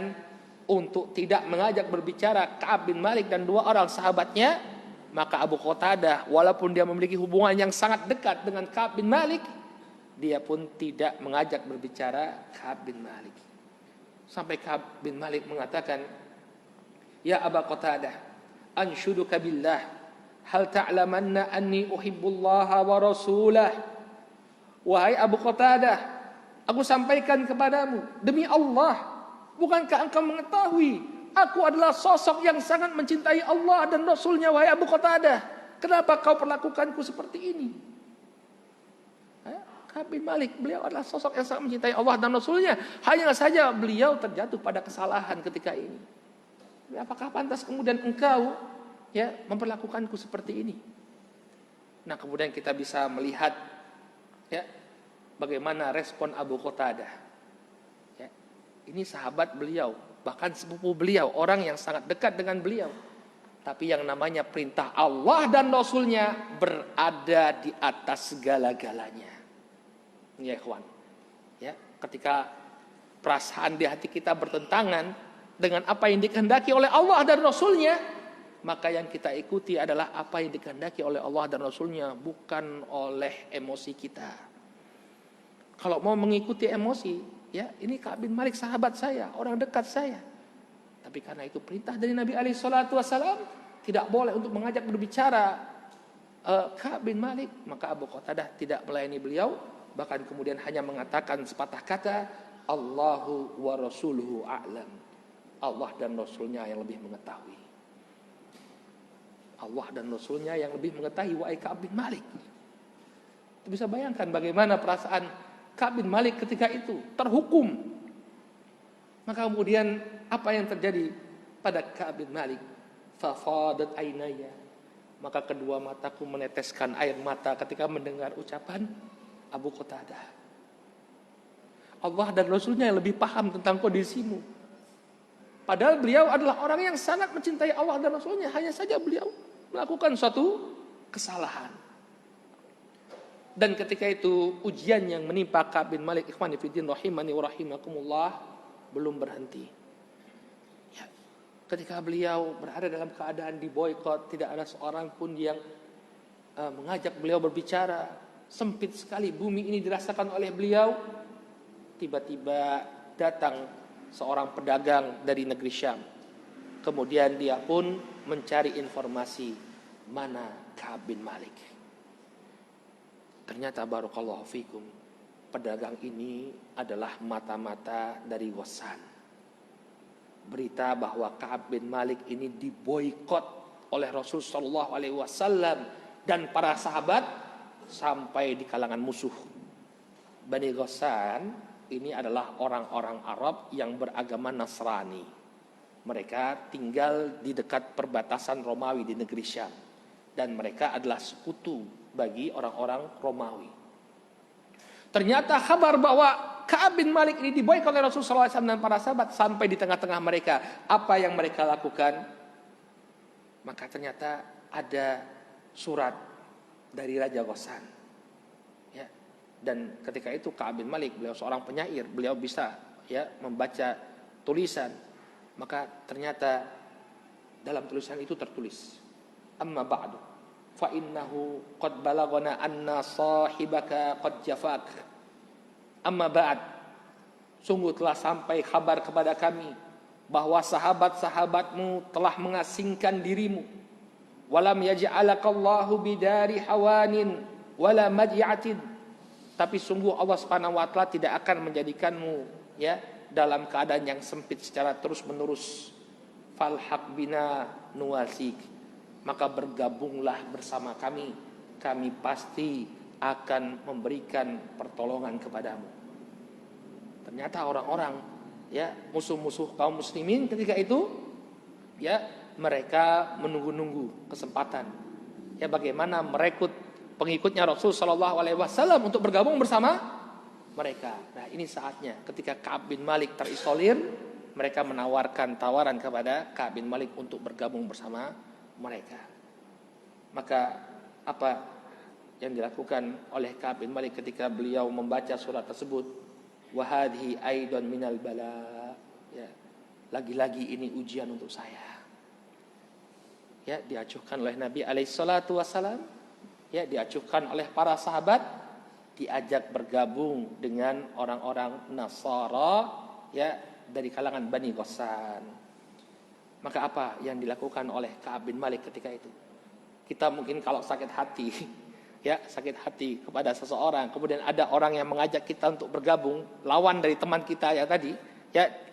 untuk tidak mengajak berbicara Ka'ab bin Malik dan 2 orang sahabatnya, maka Abu Qatadah walaupun dia memiliki hubungan yang sangat dekat dengan Ka'ab bin Malik, dia pun tidak mengajak berbicara Ka'ab bin Malik. Sampai Ka'ab bin Malik mengatakan, "Ya Abu Qatadah, anshuduka billah, hal ta'lamanna anni uhibbullaha wa rasulah." Wahai Abu Qatadah, aku sampaikan kepadamu, demi Allah, bukankah engkau mengetahui aku adalah sosok yang sangat mencintai Allah dan Rasulnya, wahai Abu Qatadah? Kenapa kau perlakukanku seperti ini? Ka'ab bin Malik, beliau adalah sosok yang sangat mencintai Allah dan Rasulnya. Hanya saja beliau terjatuh pada kesalahan ketika ini. Apakah pantas kemudian engkau, ya, memperlakukanku seperti ini? Nah, kemudian kita bisa melihat, ya, bagaimana respon Abu Qatadah. Ya, ini sahabat beliau, bahkan sepupu beliau, orang yang sangat dekat dengan beliau. Tapi yang namanya perintah Allah dan Rasulnya berada di atas segala-galanya. Ya ikhwan, ya, ketika perasaan di hati kita bertentangan dengan apa yang dikehendaki oleh Allah dan Rasulnya, maka yang kita ikuti adalah apa yang dikehendaki oleh Allah dan Rasulnya, bukan oleh emosi kita. Kalau mau mengikuti emosi, ya, ini Ka'ab bin Malik sahabat saya, orang dekat saya. Tapi karena itu perintah dari Nabi alaihi salatu wasallam, tidak boleh untuk mengajak berbicara Ka'ab bin Malik. Maka Abu Qatadah tidak melayani beliau, bahkan kemudian hanya mengatakan sepatah kata, Allahu wa rasuluhu a'lam. Allah dan Rasulnya yang lebih mengetahui. Allah dan Rasulnya yang lebih mengetahui wahai Ka'ab bin Malik. Bisa bayangkan bagaimana perasaan Ka'ab bin Malik ketika itu terhukum. Maka kemudian apa yang terjadi pada Ka'ab bin Malik? Fafadat ainaya. Maka kedua mataku meneteskan air mata ketika mendengar ucapan Abu Qatadah. Allah dan Rasulnya yang lebih paham tentang kondisimu. Padahal beliau adalah orang yang sangat mencintai Allah dan Rasulnya. Hanya saja beliau melakukan suatu kesalahan. Dan ketika itu ujian yang menimpa Ka'ab bin Malik ikhwani fiddin rahimani wa rahimakumullah belum berhenti. Ya, ketika beliau berada dalam keadaan diboikot, tidak ada seorang pun yang mengajak beliau berbicara. Sempit sekali bumi ini dirasakan oleh beliau. Tiba-tiba datang seorang pedagang dari negeri Syam. Kemudian dia pun mencari informasi mana Ka'ab bin Malik. Ternyata barakallahu fikum, pedagang ini adalah mata-mata dari Ghassan. Berita bahwa Ka'ab bin Malik ini diboikot oleh Rasul sallallahu alaihi wasallam dan para sahabat sampai di kalangan musuh. Bani Ghassan ini adalah orang-orang Arab yang beragama Nasrani. Mereka tinggal di dekat perbatasan Romawi di negeri Syam. Dan mereka adalah sekutu bagi orang-orang Romawi. Ternyata kabar bahwa Ka'ab bin Malik ini diboikot oleh Rasulullah SAW dan para sahabat sampai di tengah-tengah mereka. Apa yang mereka lakukan? Maka ternyata ada surat dari Raja Ghassan. Ya. Dan ketika itu Ka'ab bin Malik, beliau seorang penyair, beliau bisa membaca tulisan. Maka ternyata dalam tulisan itu tertulis, amma ba'du fa innahu qad balagana anna sahibaka qad jafak. Amma ba'd, sungguh telah sampai kabar kepada kami bahwa sahabat-sahabatmu telah mengasingkan dirimu. Walam yaj'alakallahu bidari hawanin wala madyatin. Tapi sungguh Allah Subhanahu wa taala tidak akan menjadikanmu dalam keadaan yang sempit secara terus-menerus. Falhaq bina nuwasik, maka bergabunglah bersama kami, kami pasti akan memberikan pertolongan kepadamu. Ternyata orang-orang musuh-musuh kaum muslimin ketika itu mereka menunggu-nunggu kesempatan bagaimana merekrut pengikutnya Rasul sallallahu alaihi wasallam untuk bergabung bersama mereka. Nah, ini saatnya ketika Ka'ab bin Malik terisolir, mereka menawarkan tawaran kepada Ka'ab bin Malik untuk bergabung bersama mereka. Maka apa yang dilakukan oleh Ka'ab bin Malik ketika beliau membaca surat tersebut? Wa hadhi aidan minal bala. Lagi-lagi ini ujian untuk saya. Diacuhkan oleh Nabi alaihi salatu wasallam, diacuhkan oleh para sahabat, diajak bergabung dengan orang-orang Nasara dari kalangan Bani Ghassan. Maka apa yang dilakukan oleh Ka'ab bin Malik ketika itu? Kita mungkin kalau sakit hati, sakit hati kepada seseorang, kemudian ada orang yang mengajak kita untuk bergabung, lawan dari teman kita tadi,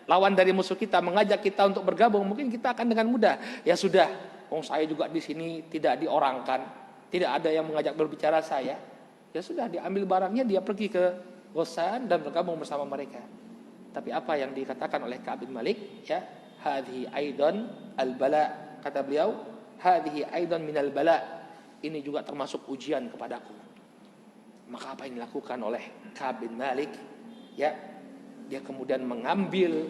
lawan dari musuh kita mengajak kita untuk bergabung, mungkin kita akan dengan mudah, sudah, saya juga di sini tidak diorangkan, tidak ada yang mengajak berbicara saya, sudah diambil barangnya, dia pergi ke Ghassan dan bergabung bersama mereka. Tapi apa yang dikatakan oleh Ka'ab bin Malik, hadhi aidan al-bala, kata beliau, hadhi aidan minal bala, ini juga termasuk ujian kepadaku. Maka apa yang dilakukan oleh Ka'ab bin Malik, dia kemudian mengambil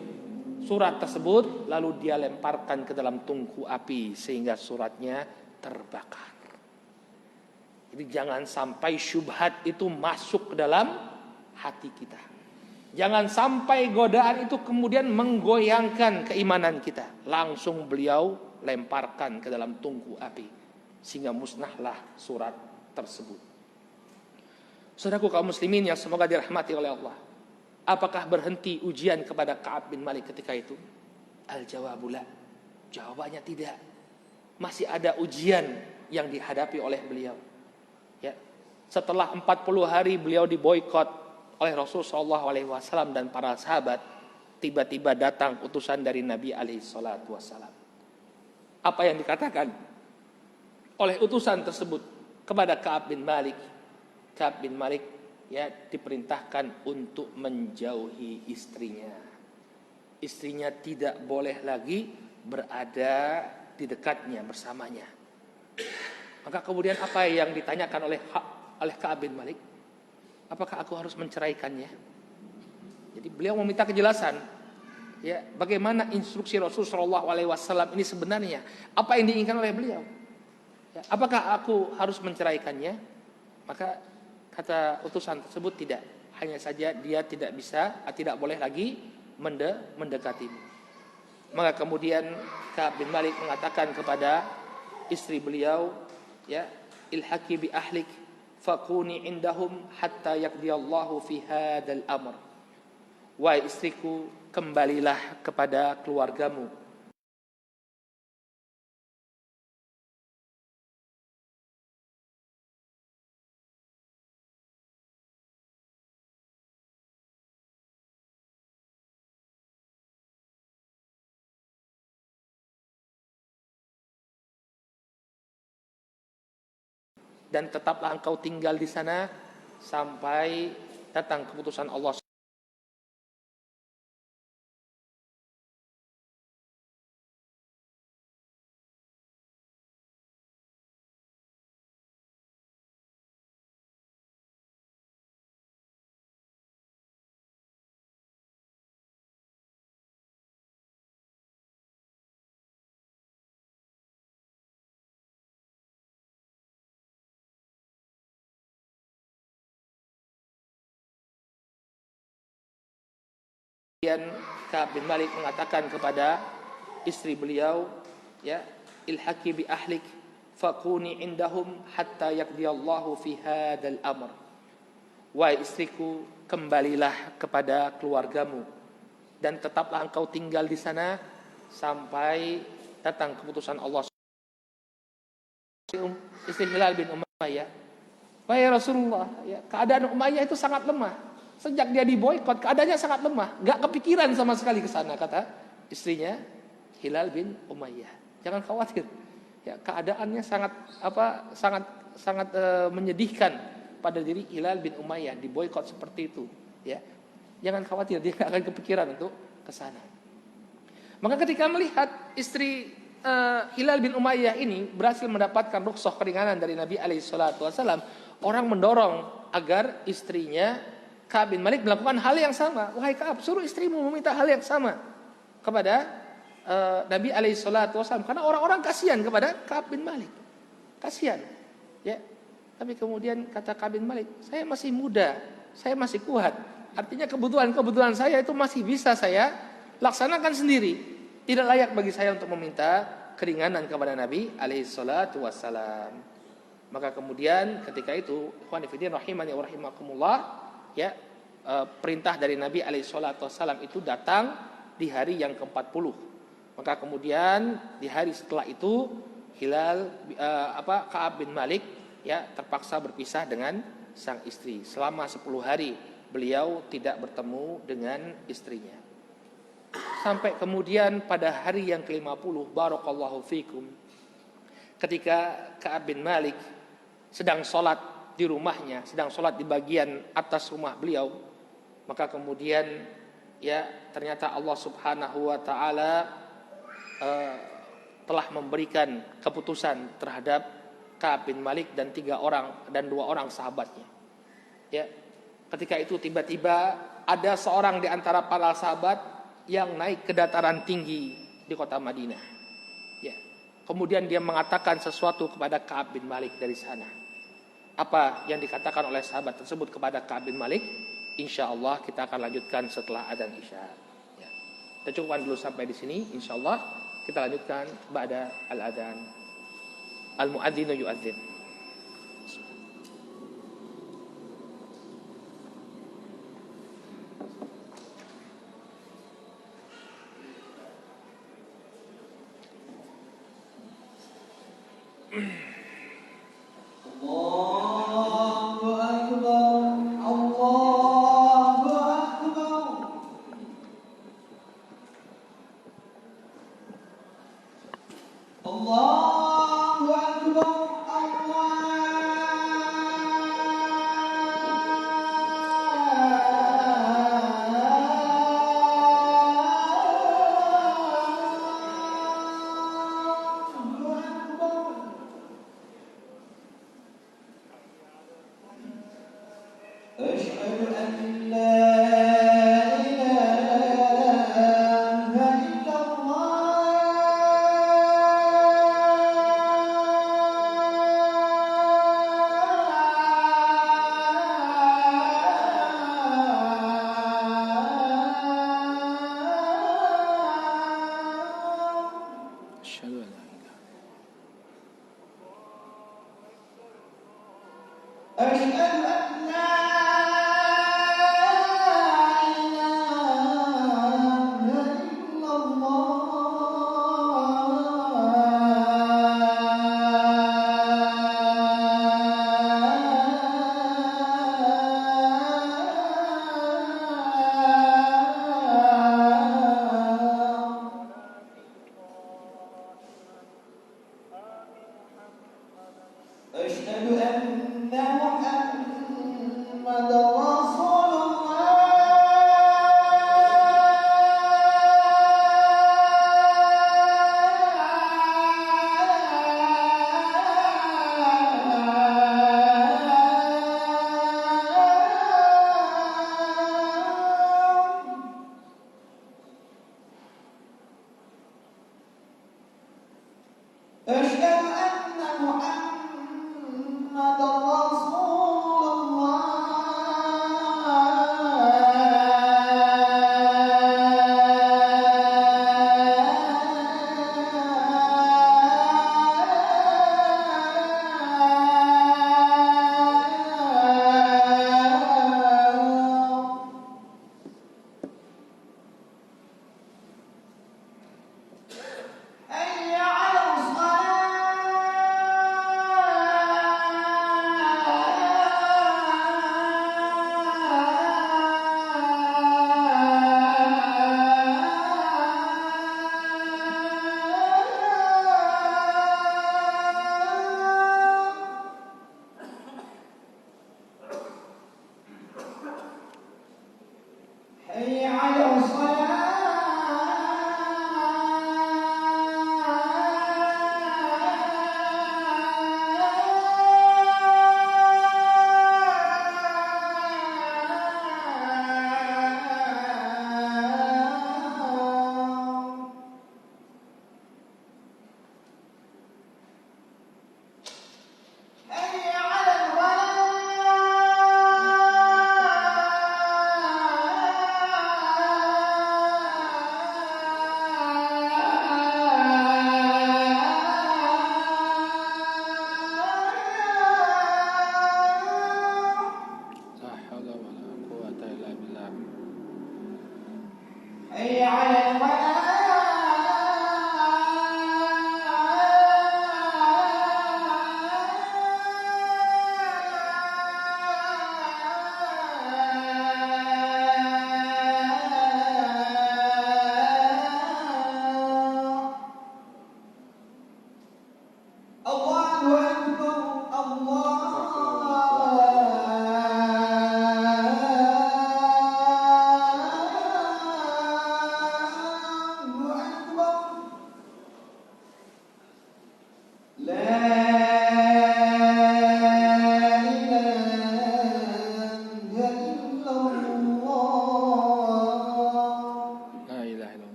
surat tersebut lalu dia lemparkan ke dalam tungku api sehingga suratnya terbakar. Jadi jangan sampai syubhat itu masuk ke dalam hati kita. Jangan sampai godaan itu kemudian menggoyangkan keimanan kita. Langsung beliau lemparkan ke dalam tungku api sehingga musnahlah surat tersebut. Saudaraku kaum muslimin yang semoga dirahmati oleh Allah. Apakah berhenti ujian kepada Ka'ab bin Malik ketika itu? Al-jawabu la. Jawabannya tidak. Masih ada ujian yang dihadapi oleh beliau. Ya. Setelah 40 hari beliau diboikot oleh Rasulullah SAW dan para sahabat, tiba-tiba datang utusan dari Nabi SAW. Apa yang dikatakan oleh utusan tersebut kepada Ka'ab bin Malik? Ka'ab bin Malik ya diperintahkan untuk menjauhi istrinya. Istrinya tidak boleh lagi berada di dekatnya, bersamanya. Maka kemudian apa yang ditanyakan oleh Ka'ab bin Malik? Apakah aku harus menceraikannya? Jadi beliau meminta kejelasan. Ya, bagaimana instruksi Rasulullah SAW ini sebenarnya? Apa yang diinginkan oleh beliau? Ya, apakah aku harus menceraikannya? Maka kata utusan tersebut tidak. Hanya saja dia tidak boleh lagi mendekatimu. Maka kemudian Ka'ab bin Malik mengatakan kepada istri beliau, ya, ilhaqi bi ahlik faquni indahum hatta yaqdiyallahu fi hadzal amr. Wahai istriku, kembalilah kepada keluargamu dan tetaplah engkau tinggal di sana sampai datang keputusan Allah. Kemudian Ka'ab bin Malik mengatakan kepada istri beliau, ya, ilhaqi bi ahlik faquni indahum hatta yaqdiyallahu fi hadzal amr. Wahai istriku, kembalilah kepada keluargamu dan tetaplah engkau tinggal di sana sampai datang keputusan Allah. Istri Hilal bin Umayyah, wahai Rasulullah, ya, keadaan Umayyah itu sangat lemah. Sejak dia diboikot, keadaannya sangat lemah, gak kepikiran sama sekali ke sana, kata istrinya Hilal bin Umayyah. Jangan khawatir, ya, keadaannya sangat menyedihkan pada diri Hilal bin Umayyah, diboikot seperti itu, ya. Jangan khawatir, dia gak akan kepikiran untuk ke sana. Maka ketika melihat istri Hilal bin Umayyah ini berhasil mendapatkan rukhsah keringanan dari Nabi SAW, orang mendorong agar istrinya Ka'ab bin Malik melakukan hal yang sama. Wahai Ka'ab, suruh istrimu meminta hal yang sama kepada Nabi SAW, karena orang-orang kasihan kepada Ka'ab bin Malik, kasihan, ya. Tapi kemudian kata Ka'ab bin Malik, saya masih muda, saya masih kuat, artinya kebutuhan saya itu masih bisa saya laksanakan sendiri. Tidak layak bagi saya untuk meminta keringanan kepada Nabi SAW. Maka kemudian ketika itu, ikhwan fillah rahimani wa rahimakumullah, ya, perintah dari Nabi SAW itu datang di hari yang ke-40. Maka kemudian di hari setelah itu Ka'ab bin Malik, ya, terpaksa berpisah dengan sang istri. Selama 10 hari beliau tidak bertemu dengan istrinya. Sampai kemudian pada hari yang ke-50, barakallahu fikum, ketika Ka'ab bin Malik sedang sholat di rumahnya, sedang sholat di bagian atas rumah beliau, maka kemudian, ya, ternyata Allah Subhanahu wa Ta'ala telah memberikan keputusan terhadap Ka'ab bin Malik dan 2 orang sahabatnya. Ya, ketika itu tiba-tiba ada seorang di antara para sahabat yang naik ke dataran tinggi di kota Madinah. Ya, kemudian dia mengatakan sesuatu kepada Ka'ab bin Malik dari sana. Apa yang dikatakan oleh sahabat tersebut kepada Ka'ab bin Malik, insya Allah kita akan lanjutkan setelah adzan isya. Ya. Kita cukupkan dulu sampai di sini. Insya Allah kita lanjutkan ba'da al-adzan. Al-mu'adzinu yu'adzin.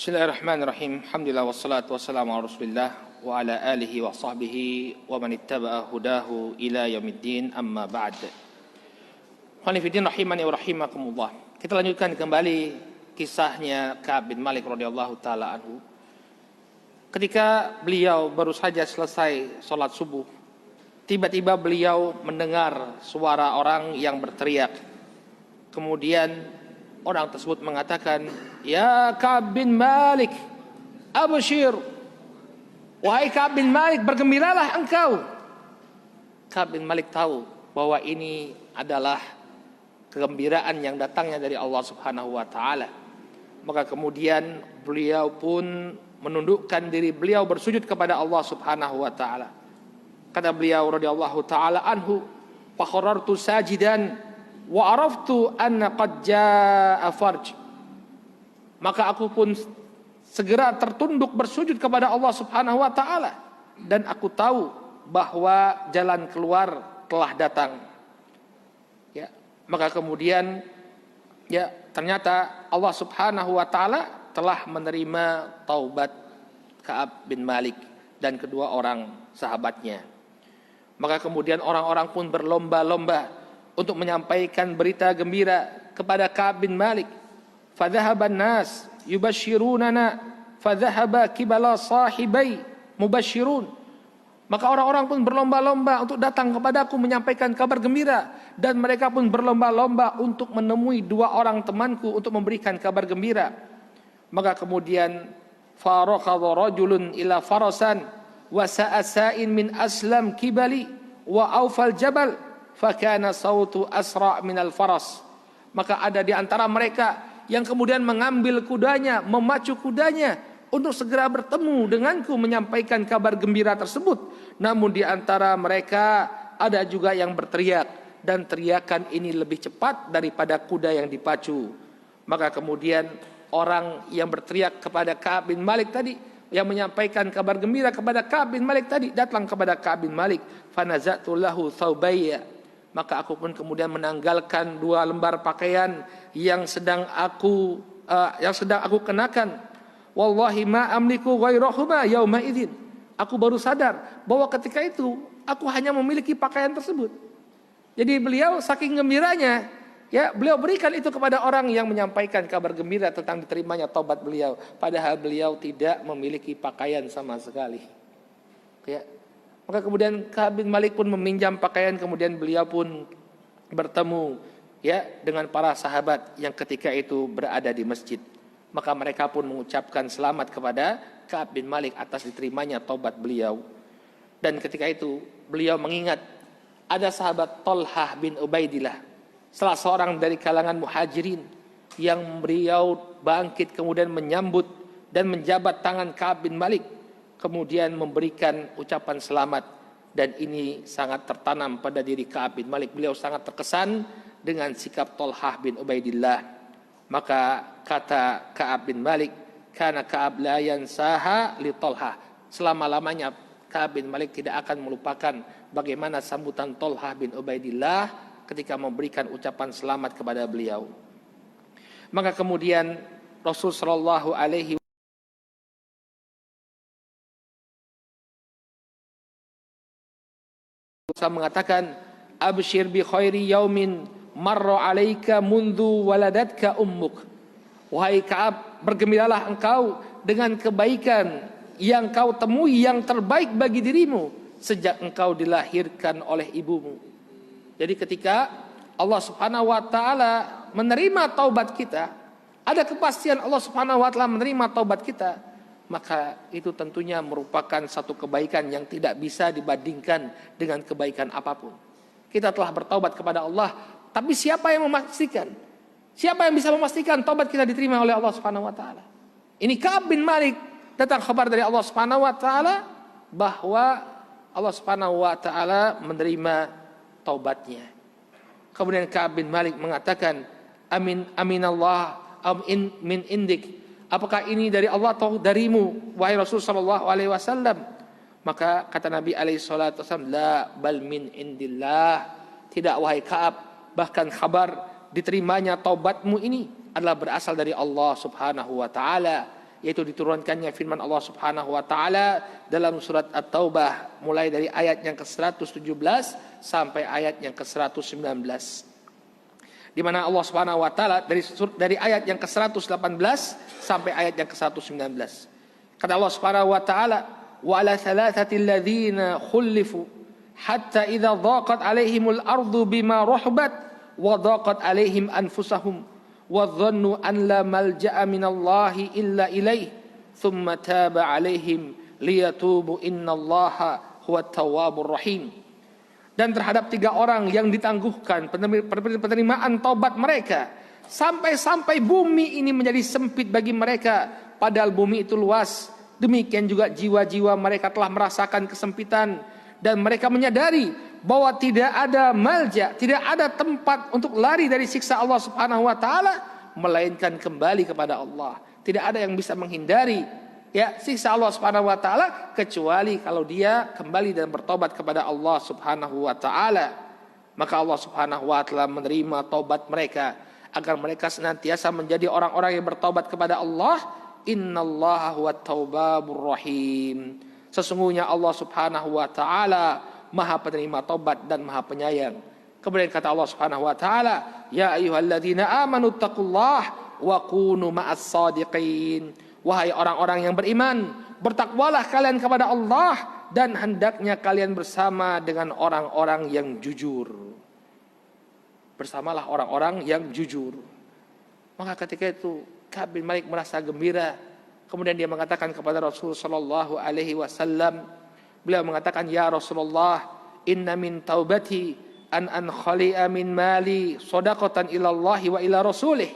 Bismillahirrahmanirrahim. Alhamdulillah wassalatu wassalamu ala Rasulillah wa ala alihi wa sahbihi wa man ittaba'a hudahu ila yaumiddin, amma ba'd. Khonifidin rahimani wa rahimakumullah. Kita lanjutkan kembali kisahnya Ka'ab bin Malik radhiyallahu taala anhu. Ketika beliau baru saja selesai sholat subuh, tiba-tiba beliau mendengar suara orang yang berteriak. Kemudian orang tersebut mengatakan, "Ya Ka'ab bin Malik, abshir." Wahai Ka'ab bin Malik, bergembiralah engkau. Ka'ab bin Malik tahu bahwa ini adalah kegembiraan yang datangnya dari Allah Subhanahu wa taala. Maka kemudian beliau pun menundukkan diri, beliau bersujud kepada Allah Subhanahu wa taala. Kata beliau radhiyallahu taala anhu, "Fa kharartu sajidan wa araftu anna qad jaa farj." Maka aku pun segera tertunduk bersujud kepada Allah Subhanahu wa taala, dan aku tahu bahwa jalan keluar telah datang. Ya, maka kemudian ternyata Allah Subhanahu wa taala telah menerima taubat Ka'ab bin Malik dan kedua orang sahabatnya. Maka kemudian orang-orang pun berlomba-lomba untuk menyampaikan berita gembira kepada Ka'ab bin Malik. Fadhahaban nas yubashirunana fadhahaba kibala sahibai mubashirun. Maka orang-orang pun berlomba-lomba untuk datang kepadaku menyampaikan kabar gembira, dan mereka pun berlomba-lomba untuk menemui dua orang temanku untuk memberikan kabar gembira. Maka kemudian farakhadha rajulun ila farasan wa sa'asain min aslam kibali wa aufal jabal fakana sautu asra minal faras. Maka ada di antara mereka yang kemudian mengambil kudanya, memacu kudanya untuk segera bertemu denganku menyampaikan kabar gembira tersebut. Namun di antara mereka ada juga yang berteriak, dan teriakan ini lebih cepat daripada kuda yang dipacu. Maka kemudian orang yang berteriak kepada Ka'ab bin Malik tadi, yang menyampaikan kabar gembira kepada Ka'ab bin Malik tadi, datang kepada Ka'ab bin Malik. Fanazatu lahu thawbayya. Maka aku pun kemudian menanggalkan dua lembar pakaian yang sedang aku kenakan. Wallahi ma amliku ghairahuma yauma idzin. Aku baru sadar bahwa ketika itu aku hanya memiliki pakaian tersebut. Jadi beliau saking gembiranya, beliau berikan itu kepada orang yang menyampaikan kabar gembira tentang diterimanya taubat beliau, padahal beliau tidak memiliki pakaian sama sekali. Maka kemudian Ka'ab bin Malik pun meminjam pakaian, kemudian beliau pun bertemu dengan para sahabat yang ketika itu berada di masjid. Maka mereka pun mengucapkan selamat kepada Ka'ab bin Malik atas diterimanya taubat beliau. Dan ketika itu beliau mengingat ada sahabat Thalhah bin Ubaidillah, salah seorang dari kalangan muhajirin, yang beliau bangkit kemudian menyambut dan menjabat tangan Ka'ab bin Malik, kemudian memberikan ucapan selamat. Dan ini sangat tertanam pada diri Ka'ab bin Malik. Beliau sangat terkesan dengan sikap Thalhah bin Ubaidillah. Maka kata Ka'ab bin Malik, karena Ka'ab la yansaha li Thalhah. Selama-lamanya Ka'ab bin Malik tidak akan melupakan bagaimana sambutan Thalhah bin Ubaidillah ketika memberikan ucapan selamat kepada beliau. Maka kemudian Rasul sallallahu alaihi wasallam mengatakan, abshir bi khairi yaumin marra alaika mundu waladatka ummuk. Wahai Ka'ab, bergembiralah engkau dengan kebaikan yang kau temui yang terbaik bagi dirimu sejak engkau dilahirkan oleh ibumu. Jadi ketika Allah Subhanahu wa taala menerima taubat kita, ada kepastian Allah Subhanahu wa taala menerima taubat kita, maka itu tentunya merupakan satu kebaikan yang tidak bisa dibandingkan dengan kebaikan apapun. Kita telah bertaubat kepada Allah, tapi siapa yang memastikan? Siapa yang bisa memastikan taubat kita diterima oleh Allah Subhanahu wa taala? Ini Ka'ab bin Malik, datang kabar dari Allah Subhanahu wa taala bahwa Allah Subhanahu wa taala menerima taubatnya. Kemudian Ka'ab bin Malik mengatakan, amin Allah min indik. Apakah ini dari Allah atau darimu, wahai Rasul sallallahu alaihi wasallam? Maka kata Nabi alaihi salatu wasallam, la bal min indillah. Tidak wahai Ka'ab, bahkan kabar diterimanya taubatmu ini adalah berasal dari Allah Subhanahu wa taala, yaitu diturunkannya firman Allah Subhanahu wa taala dalam surat At-Taubah mulai dari ayat yang ke-117 sampai ayat yang ke-119. Di mana Allah Subhanahu wa taala dari ayat yang ke-118 sampai ayat yang ke-119. Kata Allah Subhanahu wa taala, wa ala thalathati alladziina khulifu, hatta idza dhaqat 'alaihimul ardu bima rahabat wa dhaqat 'alaihim anfusahum wa dhannu an la malja'a minallahi illa ilaih thumma taba 'alaihim liyatubu innallaha huwat tawwabur rahim. Dan terhadap 3 orang yang ditangguhkan penerimaan taubat mereka sampai-sampai bumi ini menjadi sempit bagi mereka, padahal bumi itu luas. Demikian juga jiwa-jiwa mereka telah merasakan kesempitan dan mereka menyadari bahwa tidak ada malja, tidak ada tempat untuk lari dari siksa Allah Subhanahu wa taala melainkan kembali kepada Allah. Tidak ada yang bisa menghindari siksa Allah Subhanahu wa taala kecuali kalau dia kembali dan bertobat kepada Allah Subhanahu wa taala. Maka Allah Subhanahu wa taala menerima taubat mereka agar mereka senantiasa menjadi orang-orang yang bertobat kepada Allah. Innallaha huwat tawwabur rahim. Sesungguhnya Allah Subhanahu wa taala Maha penerima taubat dan Maha penyayang. Kemudian kata Allah Subhanahu wa taala, ya ayyuhalladzina amanu taqullaha wa kunu ma'as shadiqin. Wahai orang-orang yang beriman, bertakwalah kalian kepada Allah dan hendaknya kalian bersama dengan orang-orang yang jujur. Bersamalah orang-orang yang jujur. Maka ketika itu Ka'ab bin Malik merasa gembira. Kemudian dia mengatakan kepada Rasul sallallahu alaihi wasallam, beliau mengatakan, ya Rasulullah, inna min taubati an khali'a min mali shadaqatan ila Allah wa ila rasulih.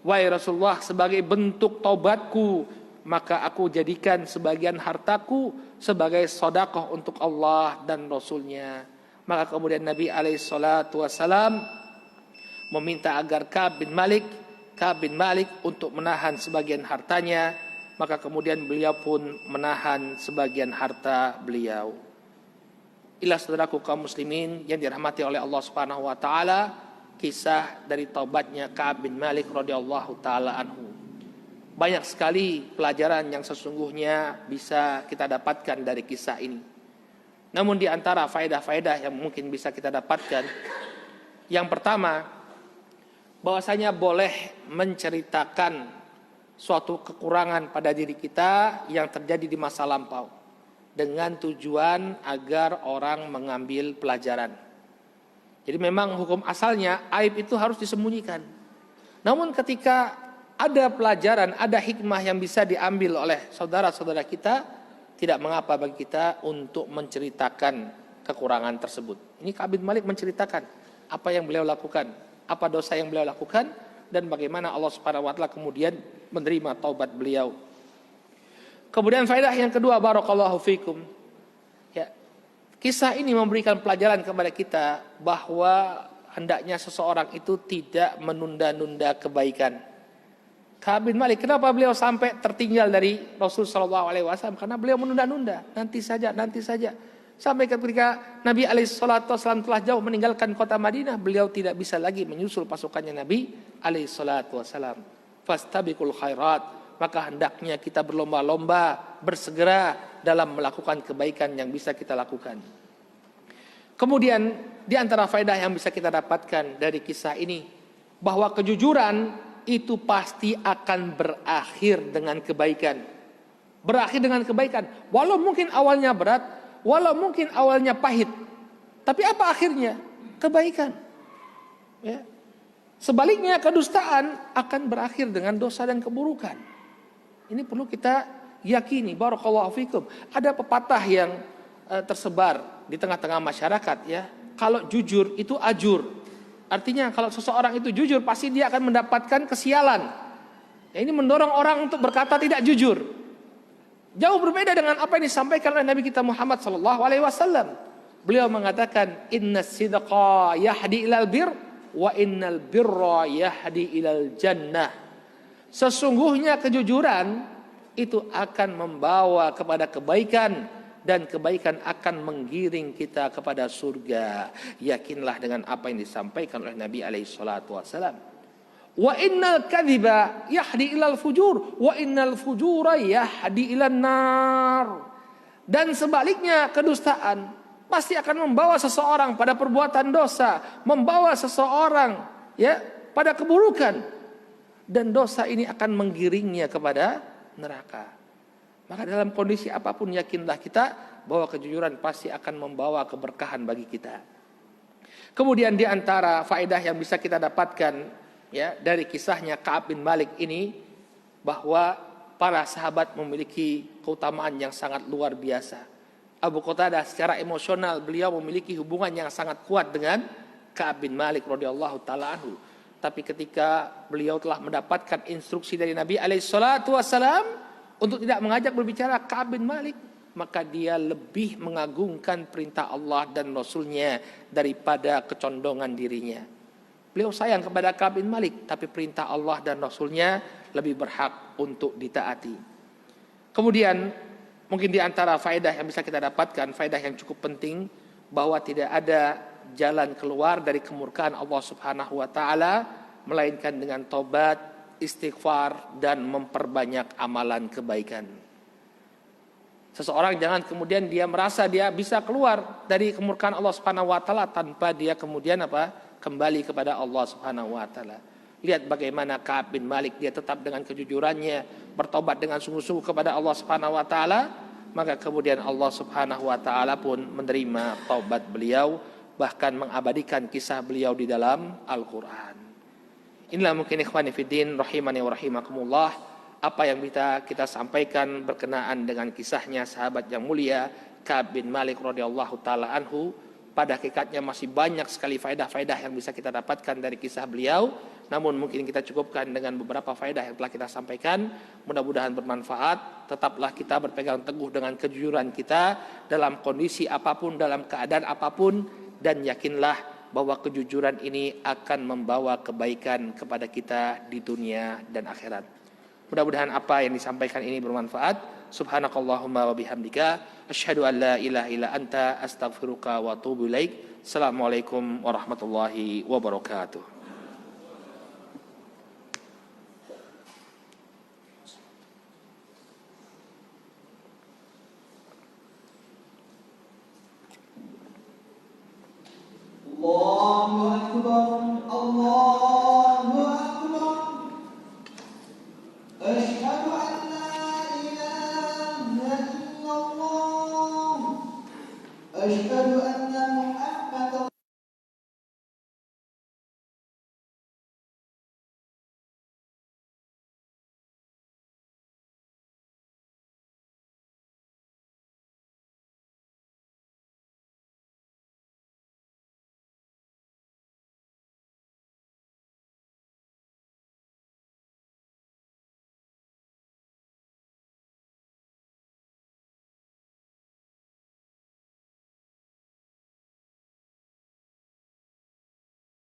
Wahai Rasulullah, sebagai bentuk taubatku, maka aku jadikan sebagian hartaku sebagai sedekah untuk Allah dan Rasulnya. Maka kemudian Nabi alaihi salatu wasallam meminta agar Ka'ab bin Malik untuk menahan sebagian hartanya. Maka kemudian beliau pun menahan sebagian harta beliau. Inilah saudaraku kaum muslimin yang dirahmati oleh Allah Subhanahu wa taala, kisah dari taubatnya Ka'ab bin Malik radhiyallahu taala anhu. Banyak sekali pelajaran yang sesungguhnya bisa kita dapatkan dari kisah ini. Namun di antara faedah-faedah yang mungkin bisa kita dapatkan, yang pertama, bahwasanya boleh menceritakan suatu kekurangan pada diri kita yang terjadi di masa lampau dengan tujuan agar orang mengambil pelajaran. Jadi memang hukum asalnya aib itu harus disembunyikan. Namun ketika ada pelajaran, ada hikmah yang bisa diambil oleh saudara-saudara kita, tidak mengapa bagi kita untuk menceritakan kekurangan tersebut. Ini Ka'ab bin Malik menceritakan apa yang beliau lakukan, apa dosa yang beliau lakukan, dan bagaimana Allah Subhanahu wa taala kemudian menerima taubat beliau. Kemudian faedah yang kedua, barakallahu fikum. Ya, kisah ini memberikan pelajaran kepada kita bahwa hendaknya seseorang itu tidak menunda-nunda kebaikan. Ka'ab bin Malik, kenapa beliau sampai tertinggal dari Rasul sallallahu alaihi wasallam? Karena beliau menunda-nunda, nanti saja. Sampai ketika Nabi alaihissalam telah jauh meninggalkan kota Madinah, beliau tidak bisa lagi menyusul pasukannya Nabi alaihissalam. Fastabiqul khairat, maka hendaknya kita berlomba-lomba, bersegera dalam melakukan kebaikan yang bisa kita lakukan. Kemudian di antara faedah yang bisa kita dapatkan dari kisah ini, bahwa kejujuran itu pasti akan berakhir dengan kebaikan. Berakhir dengan kebaikan, walau mungkin awalnya berat, walau mungkin awalnya pahit, tapi apa akhirnya? Kebaikan. Ya. Sebaliknya kedustaan akan berakhir dengan dosa dan keburukan. Ini perlu kita yakini. Barakallahu fikum. Ada pepatah yang tersebar di tengah-tengah masyarakat, ya. Kalau jujur itu ajur. Artinya kalau seseorang itu jujur, pasti dia akan mendapatkan kesialan. Ya, ini mendorong orang untuk berkata tidak jujur. Jauh berbeda dengan apa yang disampaikan oleh Nabi kita Muhammad sallallahu alaihi wasallam. Beliau mengatakan, innas sidqa yahdi ilal bir wa innal birra yahdi ilal jannah. Sesungguhnya kejujuran itu akan membawa kepada kebaikan, dan kebaikan akan menggiring kita kepada surga. Yakinlah dengan apa yang disampaikan oleh Nabi alaihi salatu wasallam. Wa innal kadhiba yahdi ilal fujur wa innal fujura yahdi ilan nar. Dan sebaliknya kedustaan pasti akan membawa seseorang pada perbuatan dosa, membawa seseorang pada keburukan, dan dosa ini akan menggiringnya kepada neraka. Maka dalam kondisi apapun yakinlah kita bahwa kejujuran pasti akan membawa keberkahan bagi kita. Kemudian di antara faedah yang bisa kita dapatkan ya dari kisahnya Ka'ab bin Malik ini, bahwa para sahabat memiliki keutamaan yang sangat luar biasa. Abu Qatadah secara emosional beliau memiliki hubungan yang sangat kuat dengan Ka'ab bin Malik radhiyallahu taala anhu. Tapi ketika beliau telah mendapatkan instruksi dari Nabi alaihissalatu wassalam untuk tidak mengajak berbicara Ka'ab bin Malik, maka dia lebih mengagungkan perintah Allah dan Rasulnya daripada kecondongan dirinya. Beliau sayang kepada Ka'ab bin Malik, tapi perintah Allah dan Rasulnya lebih berhak untuk ditaati. Kemudian mungkin di antara faedah yang bisa kita dapatkan, faedah yang cukup penting, bahwa tidak ada jalan keluar dari kemurkaan Allah Subhanahu wa taala melainkan dengan tobat, istighfar dan memperbanyak amalan kebaikan. Seseorang jangan kemudian dia merasa dia bisa keluar dari kemurkaan Allah Subhanahu wa taala tanpa dia kemudian kembali kepada Allah Subhanahu wa taala. Lihat bagaimana Ka'ab bin Malik, dia tetap dengan kejujurannya bertobat dengan sungguh-sungguh kepada Allah Subhanahu wa taala, maka kemudian Allah Subhanahu wa taala pun menerima taubat beliau, bahkan mengabadikan kisah beliau di dalam Al-Qur'an. Inilah mungkin ikhwani fiddin rahimani wa rahimakumullah apa yang bisa kita sampaikan berkenaan dengan kisahnya sahabat yang mulia Ka'ab bin Malik radhiyallahu taala anhu. Pada hakikatnya masih banyak sekali faedah-faedah yang bisa kita dapatkan dari kisah beliau, namun mungkin kita cukupkan dengan beberapa faedah yang telah kita sampaikan. Mudah-mudahan bermanfaat. Tetaplah kita berpegang teguh dengan kejujuran kita dalam kondisi apapun, dalam keadaan apapun, dan yakinlah bahwa kejujuran ini akan membawa kebaikan kepada kita di dunia dan akhirat. Mudah-mudahan apa yang disampaikan ini bermanfaat. Subhanakallahumma wa bihamdika asyhadu an la ilaha illa anta astaghfiruka wa atubu ilaik. Assalamualaikum warahmatullahi wabarakatuh. Allahu akbar, Allahu akbar. Asyhadu an la ilaha illallah. Asyhadu an